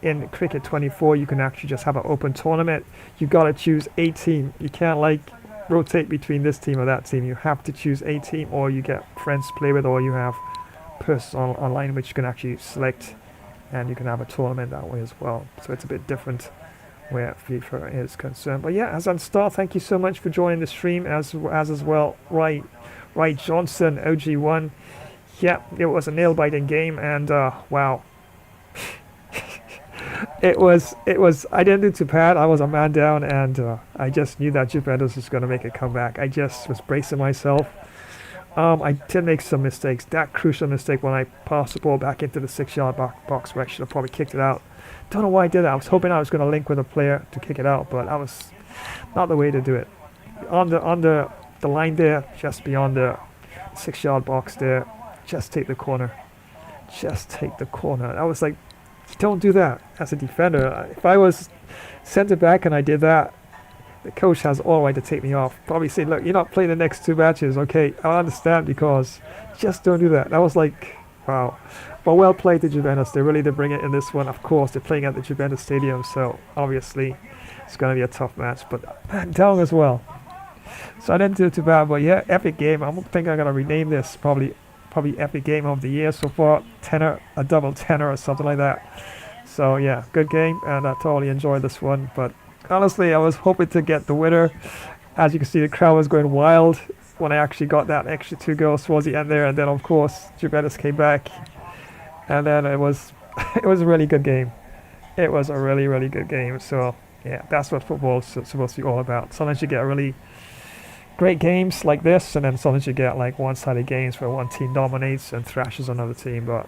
Speaker 1: in Cricket 24, you can actually just have an open tournament. You gotta choose a team. You can't like rotate between this team or that team. You have to choose a team, or you get friends to play with, or you have persons online which you can actually select, and you can have a tournament that way as well. So it's a bit different where FIFA is concerned. But yeah, as Unstar, thank you so much for joining the stream, as well. Right Johnson, OG1. Yeah, it was a nail-biting game, and wow. It was, I didn't do too bad. I was a man down, and I just knew that Juventus was going to make a comeback. I just was bracing myself. I did make some mistakes. That crucial mistake when I passed the ball back into the 6-yard box where I should have probably kicked it out. Don't know why I did that. I was hoping I was going to link with a player to kick it out, but that was not the way to do it. On the line there, just beyond the 6-yard box there, just take the corner. Just take the corner. I was like, don't do that as a defender. If I was centre back and I did that, the coach has all right to take me off. Probably say, look, you're not playing the next 2 matches. Okay, I understand, because just don't do that. That was like, wow. But well played to Juventus. They really did bring it in this one. Of course, they're playing at the Juventus Stadium, so obviously it's going to be a tough match. But man down as well. So I didn't do too bad. But yeah, epic game. I think I'm going to rename this probably epic game of the year so far. Tenor, a double tenor or something like that. So yeah, good game, and I totally enjoyed this one. But honestly, I was hoping to get the winner. As you can see, the crowd was going wild when I actually got that extra 2 goals towards the end there, and then of course Juventus came back, and then it was a really good game. It was a really good game. So yeah, that's what football is supposed to be all about. Sometimes you get really great games like this, and then sometimes you get like one-sided games where one team dominates and thrashes another team. But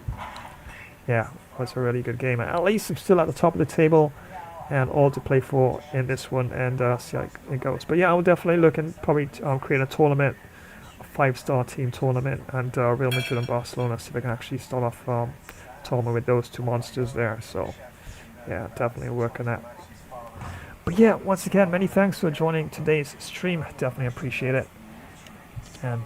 Speaker 1: yeah, it was a really good game. And at least I'm still at the top of the table and all to play for in this one, and see how it goes. But yeah, I'll definitely look and probably create a tournament, a 5-star team tournament, and Real Madrid and Barcelona, see if I can actually start off a tournament with those 2 monsters there. So yeah, definitely work on that. But yeah, once again, many thanks for joining today's stream. Definitely appreciate it. And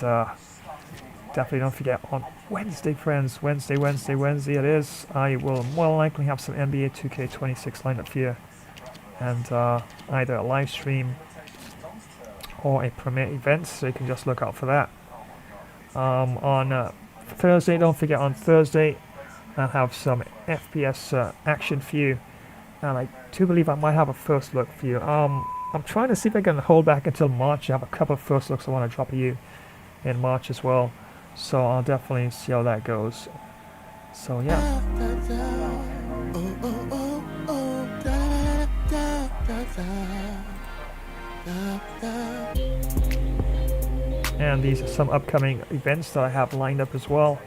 Speaker 1: definitely don't forget, on Wednesday, friends, Wednesday it is, I will more likely have some NBA 2K26 lined up here, and either a live stream or a premiere event, so you can just look out for that. On Thursday, don't forget, on Thursday I'll have some FPS action for you, and I do believe I might have a first look for you. I'm trying to see if I can hold back until March. I have a couple of first looks I want to drop you in March as well, so I'll definitely see how that goes. So yeah. And these are some upcoming events that I have lined up as well.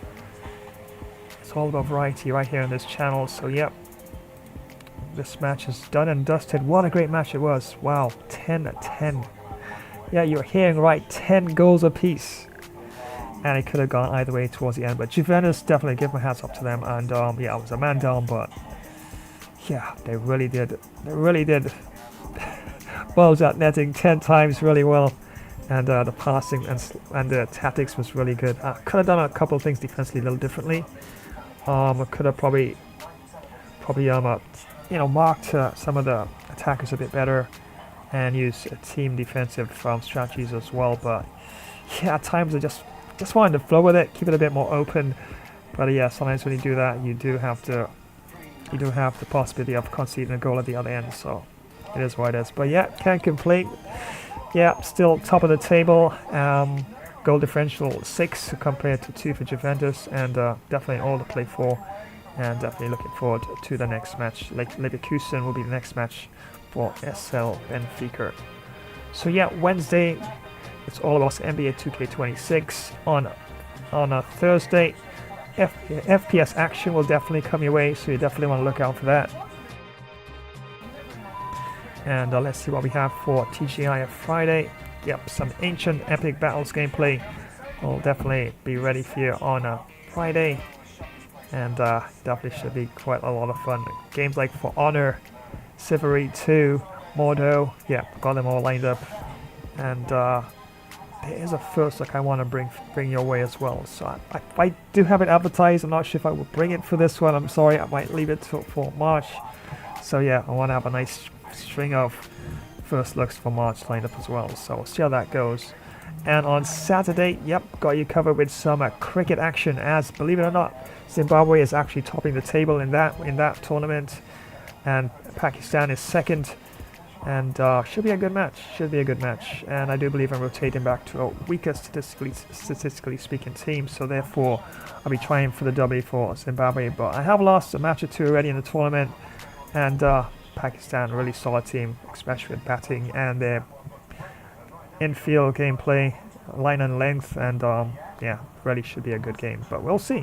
Speaker 1: It's all about variety right here on this channel. So yep, this match is done and dusted. What a great match it was. Wow, 10-10. Yeah, you're hearing right, 10 goals apiece. And it could have gone either way towards the end. But Juventus, definitely give my hats up to them. And yeah, I was a man down, but yeah, they really did. They really did. Balls at netting 10 times really well. And the passing and the tactics was really good. I could have done a couple of things defensively a little differently. I could have probably marked some of the attackers a bit better and use team defensive strategies as well. But yeah, at times I just wanted to flow with it, keep it a bit more open. But yeah, sometimes when you do that, you do have the possibility of conceding a goal at the other end. So it is what it is. But yeah, can't complain. Yeah, still top of the table. Goal differential 6 compared to 2 for Juventus, and definitely all to play for. And definitely looking forward to the next match. Leverkusen will be the next match for SL Benfica. So yeah, Wednesday, it's all about NBA 2K26. On a Thursday, FPS action will definitely come your way, so you definitely want to look out for that. And let's see what we have for TGI Friday. Yep, some ancient epic battles gameplay will definitely be ready for you on a Friday. And definitely should be quite a lot of fun. Games like For Honor, Civilry 2, Mordo, yeah, got them all lined up. And there is a first look I want to bring your way as well. So I do have it advertised. I'm not sure if I will bring it for this one. I'm sorry, I might leave it for March. So yeah, I want to have a nice string of first looks for March lined up as well. So we'll see how that goes. And on Saturday, yep, got you covered with some cricket action, as believe it or not, Zimbabwe is actually topping the table in that tournament, and Pakistan is second, and should be a good match. And I do believe I'm rotating back to a weaker statistically speaking team, so therefore I'll be trying for the W for Zimbabwe. But I have lost a match or two already in the tournament, and Pakistan, really solid team, especially with batting and their infield gameplay, line and length, and yeah, really should be a good game, but we'll see.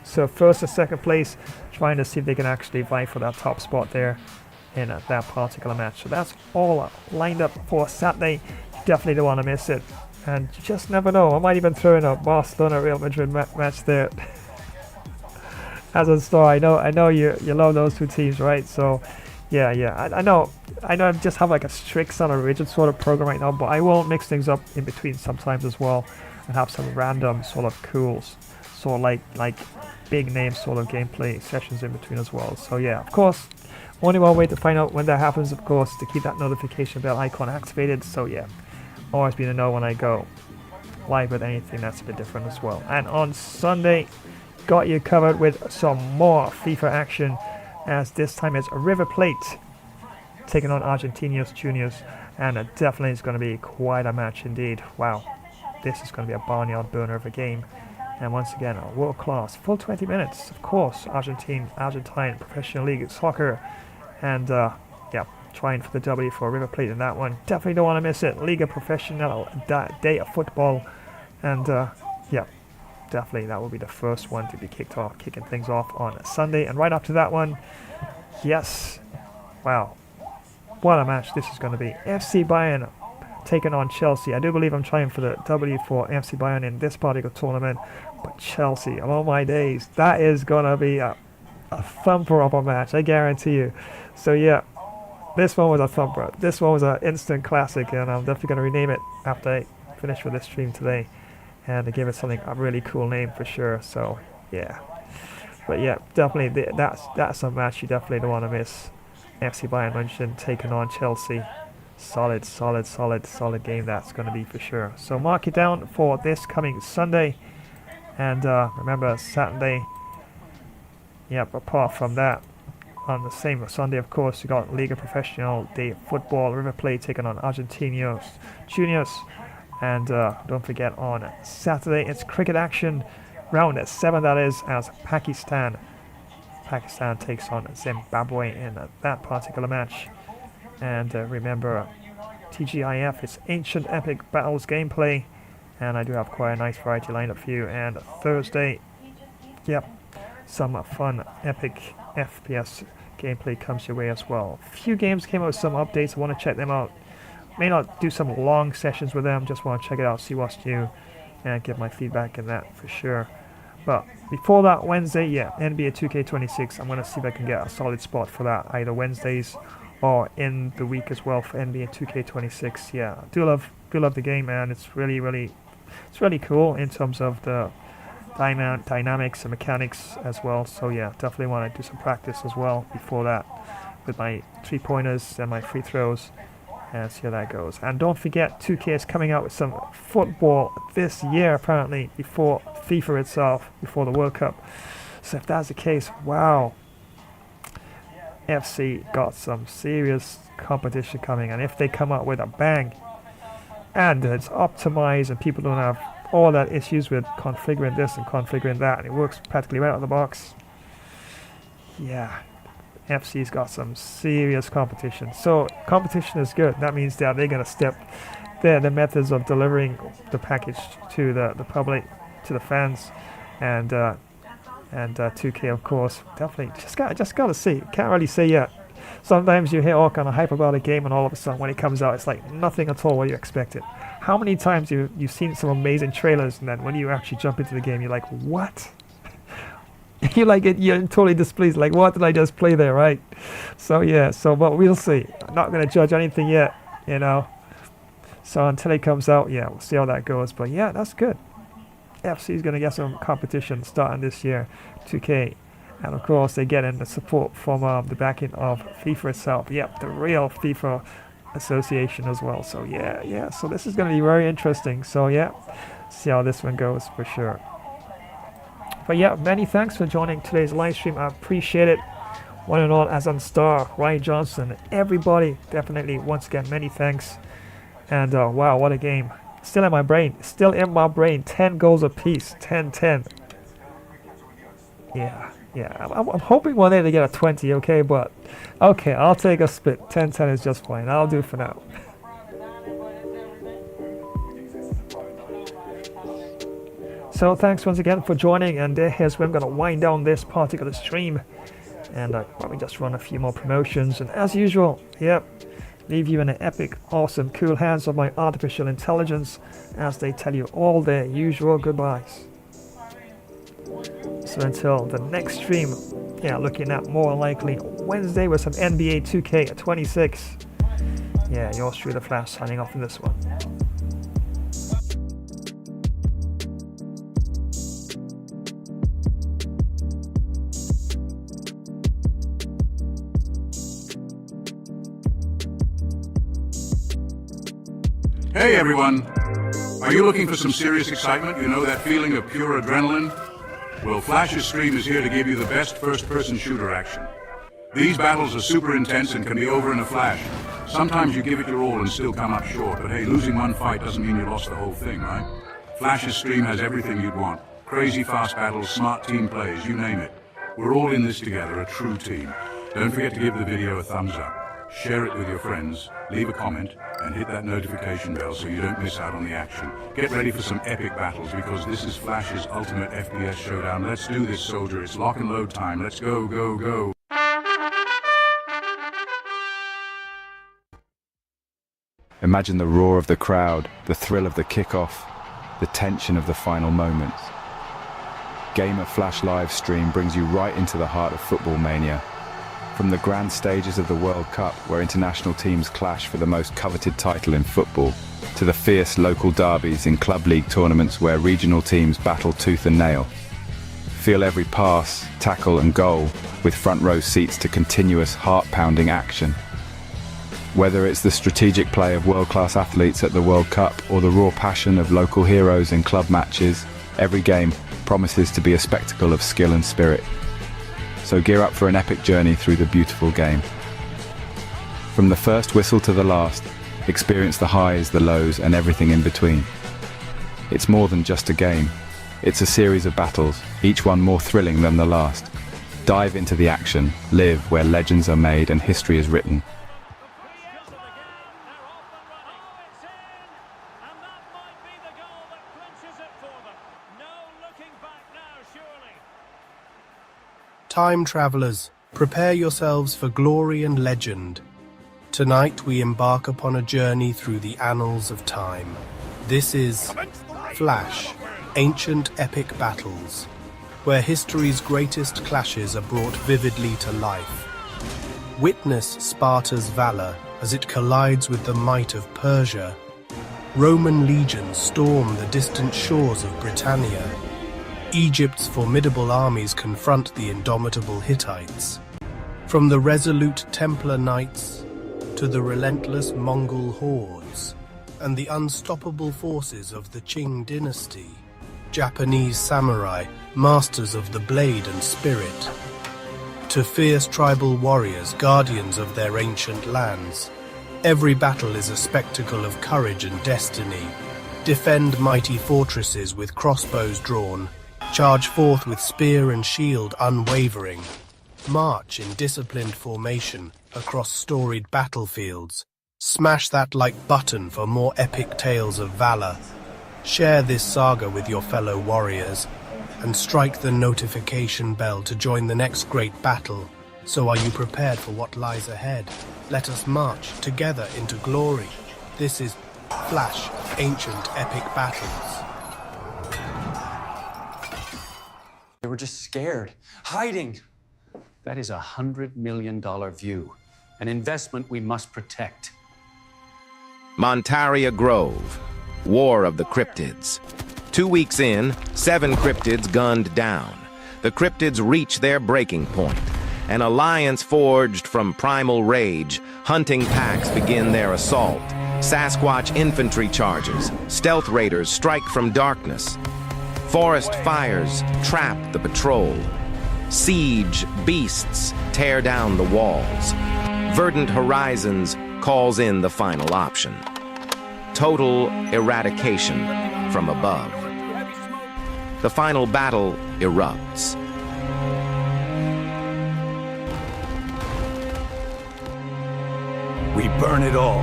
Speaker 1: So first and second place, trying to see if they can actually vie for that top spot there in that particular match. So that's all lined up for Saturday. Definitely don't want to miss it, and you just never know, I might even throw in a Barcelona Real Madrid match there as a star. I know you love those two teams, right? So yeah, I know I just have like a strict sort of rigid sort of program right now, but I will mix things up in between sometimes as well, and have some random sort of cools, sort of like big name sort of gameplay sessions in between as well. So yeah, of course, only one way to find out when that happens, of course, to keep that notification bell icon activated. So yeah, always be to know when I go live with anything that's a bit different as well. And on Sunday, got you covered with some more FIFA action, as this time it's River Plate taking on Argentinos Juniors, and it definitely is going to be quite a match indeed. Wow, this is going to be a barnyard burner of a game, and once again a world class full 20 minutes, of course. Argentine Professional League Soccer, and yeah, trying for the W for River Plate in that one. Definitely don't want to miss it. Liga Professional Day of Football, and yeah, definitely that will be the first one to be kicking things off on Sunday. And right after that one, yes, wow, what a match this is going to be. FC Bayern taking on Chelsea. I do believe I'm trying for the W for FC Bayern in this particular tournament, but Chelsea, of all my days, that is going to be a thumper of a match, I guarantee you. So yeah, this one was a thumper. This one was an instant classic, and I'm definitely going to rename it after I finish with this stream today, and to give it a really cool name for sure. So yeah, but yeah, definitely that's a match you definitely don't want to miss. FC Bayern München taking on Chelsea. Solid game that's going to be for sure. So mark it down for this coming Sunday, and remember Saturday. Yep, apart from that, on the same Sunday, of course, you got Liga Professional Day Football, River Plate taking on Argentinos Juniors. And don't forget, on Saturday, it's cricket action, round at 7, that is, as Pakistan takes on Zimbabwe in that particular match. And remember, TGIF is Ancient Epic Battles gameplay, and I do have quite a nice variety lined up for you. And Thursday, yep, some fun epic FPS gameplay comes your way as well. A few games came out with some updates. I want to check them out. May not do some long sessions with them, just want to check it out, see what's new, and give my feedback in that for sure. But before that, Wednesday, yeah, NBA 2K26. I'm going to see if I can get a solid spot for that, either Wednesdays or in the week as well for NBA 2K26. Yeah, I do love the game, man. It's really cool in terms of the dynamics and mechanics as well. So yeah, definitely want to do some practice as well before that with my 3-pointers and my free throws and see how that goes. And don't forget, 2K is coming out with some football this year apparently, before FIFA itself, before the World Cup. So if that's the case, wow, FC got some serious competition coming, and if they come out with a bang and it's optimized and people don't have all that issues with configuring this and configuring that, and it works practically right out of the box, yeah, FC's got some serious competition. So competition is good. That means that they're going to step the methods of delivering the package to the public, to the fans, and 2K, of course. Definitely just got to see. Can't really say yet. Sometimes you hear all kind of hype about a game, and all of a sudden when it comes out, it's like nothing at all what you expected. How many times you've seen some amazing trailers, and then when you actually jump into the game, you're like, what? You're totally displeased, like, what did I just play there, right? So yeah, but we'll see. I'm not going to judge anything yet, you know. So until it comes out, yeah, we'll see how that goes. But yeah, that's good. FC is going to get some competition starting this year, 2K. And of course, they get in the support from the backing of FIFA itself. Yep, the real FIFA association as well. So yeah. So this is going to be very interesting. So yeah, see how this one goes for sure. But yeah, many thanks for joining today's live stream. I appreciate it. One and all, as on Star, Ryan Johnson, everybody, definitely, once again, many thanks. And wow, what a game. Still in my brain. 10 goals apiece. 10-10. Yeah. I'm hoping one day to get a 20, okay? But, okay, I'll take a split. 10-10 is just fine. I'll do for now. So thanks once again for joining, and here's where I'm going to wind down this particular stream, and probably just run a few more promotions, and as usual, yep, leave you in the epic, awesome, cool hands of my artificial intelligence as they tell you all their usual goodbyes. So until the next stream, yeah, looking at more likely Wednesday with some NBA 2K26. Yeah, yours truly, The Flash, signing off in this one.
Speaker 9: Hey everyone! Are you looking for some serious excitement? You know that feeling of pure adrenaline? Well, Flash's stream is here to give you the best first-person shooter action. These battles are super intense and can be over in a flash. Sometimes you give it your all and still come up short, but hey, losing one fight doesn't mean you lost the whole thing, right? Flash's stream has everything you'd want. Crazy fast battles, smart team plays, you name it. We're all in this together, a true team. Don't forget to give the video a thumbs up. Share it with your friends, leave a comment, and hit that notification bell so you don't miss out on the action. Get ready for some epic battles because this is Flash's ultimate FPS showdown. Let's do this, soldier. It's lock and load time. Let's go, go, go.
Speaker 14: Imagine the roar of the crowd, the thrill of the kickoff, the tension of the final moments. Gamer Flash live stream brings you right into the heart of football mania. From the grand stages of the World Cup, where international teams clash for the most coveted title in football, to the fierce local derbies in club league tournaments where regional teams battle tooth and nail. Feel every pass, tackle and goal with front row seats to continuous heart-pounding action. Whether it's the strategic play of world-class athletes at the World Cup or the raw passion of local heroes in club matches, every game promises to be a spectacle of skill and spirit. So gear up for an epic journey through the beautiful game. From the first whistle to the last, experience the highs, the lows, and everything in between. It's more than just a game. It's a series of battles, each one more thrilling than the last. Dive into the action, live where legends are made and history is written.
Speaker 15: Time travelers, prepare yourselves for glory and legend. Tonight we embark upon a journey through the annals of time. This is Flash, Ancient Epic Battles. where history's greatest clashes are brought vividly to life. Witness Sparta's valor as it collides with the might of Persia. Roman legions storm the distant shores of Britannia. Egypt's formidable armies confront the indomitable Hittites. From the resolute Templar Knights to the relentless Mongol hordes and the unstoppable forces of the Qing dynasty, Japanese samurai, masters of the blade and spirit, to fierce tribal warriors, guardians of their ancient lands. Every battle is a spectacle of courage and destiny. Defend mighty fortresses with crossbows drawn. Charge forth with spear and shield unwavering. March in disciplined formation across storied battlefields. Smash that like button for more epic tales of valor. Share this saga with your fellow warriors, and strike the notification bell to join the next great battle. So are you prepared for what lies ahead? Let us march together into glory. This is Flash Ancient Epic Battles.
Speaker 16: They were just scared, hiding. That is $100 million view, an investment we must protect.
Speaker 17: Montaria Grove, War of the Cryptids. 2 weeks in, 7 cryptids gunned down. The cryptids reach their breaking point. An alliance forged from primal rage. Hunting packs begin their assault. Sasquatch infantry charges. Stealth raiders strike from darkness. Forest fires trap the patrol. Siege beasts tear down the walls. Verdant Horizons calls in the final option. Total eradication from above. The final battle erupts.
Speaker 18: We burn it all.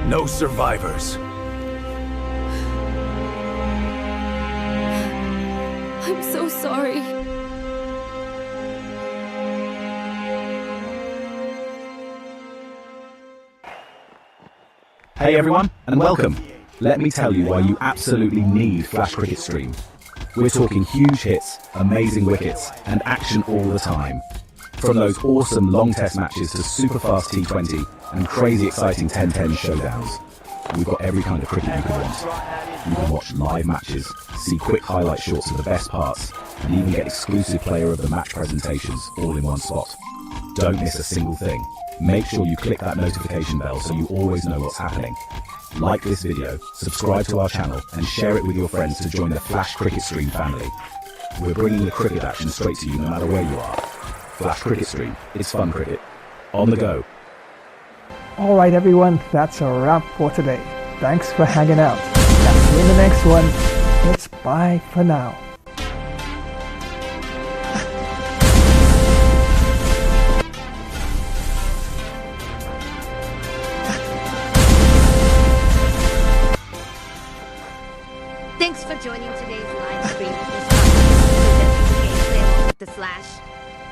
Speaker 18: No survivors.
Speaker 19: I'm so sorry.
Speaker 20: Hey everyone, and welcome. Let me tell you why you absolutely need Flash Cricket Stream. We're talking huge hits, amazing wickets, and action all the time. From those awesome long test matches to super fast T20 and crazy exciting 10-10 showdowns. We've got every kind of cricket you could want. You can watch live matches, see quick highlight shorts of the best parts, and even get exclusive player of the match presentations all in one spot. Don't miss a single thing. Make sure you click that notification bell so you always know what's happening. Like this video, subscribe to our channel, and share it with your friends to join the Flash Cricket Stream family. We're bringing the cricket action straight to you no matter where you are. Flash Cricket Stream, it's fun cricket. On the go.
Speaker 1: Alright everyone, that's a wrap for today. Thanks for hanging out. Catch you in the next one. It's bye for now.
Speaker 21: Thanks for joining today's live stream. Presenting the gameplay with the Flash.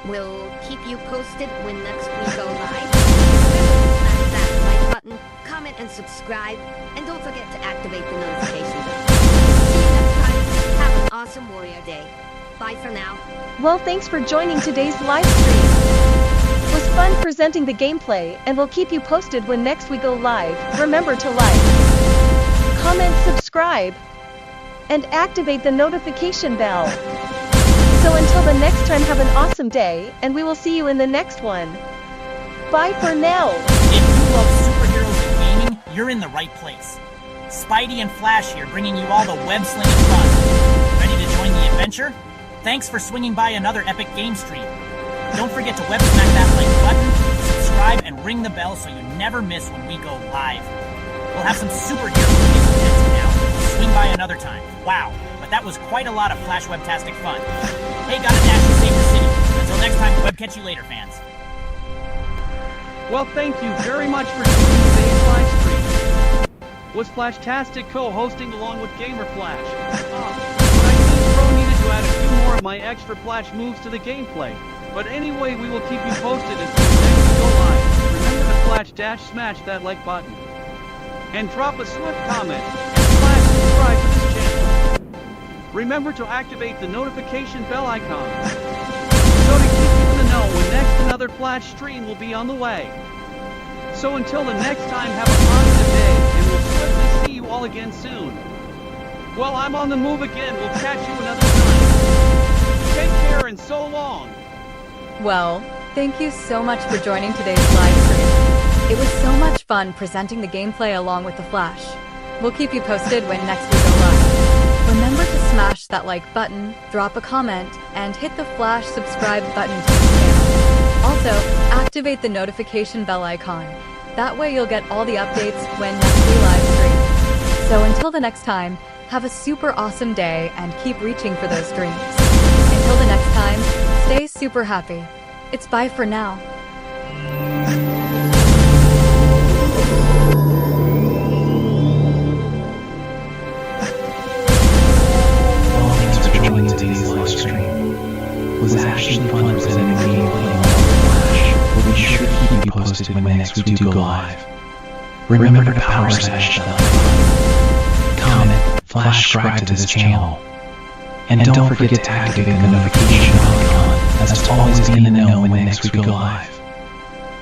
Speaker 21: We'll keep you posted when next we go live. Remember to smash that like button, comment and subscribe, and don't forget to activate the notification bell. See you next time. Have an awesome Warrior Day. Bye for now.
Speaker 22: Well, thanks for joining today's live stream. It was fun presenting the gameplay, and we'll keep you posted when next we go live. Remember to like, comment, subscribe, and activate the notification bell. So until the next time, have an awesome day, and we will see you in the next one. Bye for now.
Speaker 23: If you love superheroes and gaming, you're in the right place. Spidey and Flash here, bringing you all the web-slinging fun. Ready to join the adventure? Thanks for swinging by another epic game stream. Don't forget to web smack that like button, subscribe, and ring the bell so you never miss when we go live. We'll have some superheroes now. Swing by another time. Wow, but that was quite a lot of Flash Webtastic fun. Hey, gotta dash and save the city. Until next time, web catch you later, fans.
Speaker 24: Well, thank you very much for joining today's live stream. Was Flashtastic co-hosting along with Gamer Flash? But I think Pro needed to add a few more of my extra Flash moves to the gameplay. But anyway, we will keep you posted as soon as next we go live. Remember to Flash-smash that like button. And drop a swift comment, and Flash subscribe to this channel. remember to activate the notification bell icon, so to keep you in the know when next another Flash stream will be on the way. So until the next time, have a positive day, and we'll swiftly see you all again soon. Well, I'm on the move again. We'll catch you another time. Take care and so long.
Speaker 2: Well, thank you so much for joining today's live stream. It was so much fun presenting the gameplay along with the Flash. We'll keep you posted when next we go live. Remember to smash that like button, drop a comment, and hit the Flash subscribe button to the channel. Also, activate the notification bell icon. That way you'll get all the updates when next we live stream. So until the next time, have a super awesome day and keep reaching for those dreams. Until the next time, stay super happy. It's bye for now.
Speaker 3: Thanks for joining today's live stream. It was actually fun presenting the gameplay on Flash. We'll be sure to keep you posted when next we do go live. Remember to power smash the like button, comment, Flash subscribe to this channel, and don't forget to activate the notification icon, as to always be in the know when next we go live.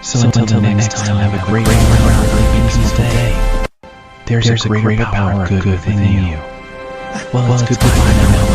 Speaker 3: So until the next time, have a great, peaceful day. There's a greater power of good within you. Well, it's goodbye now.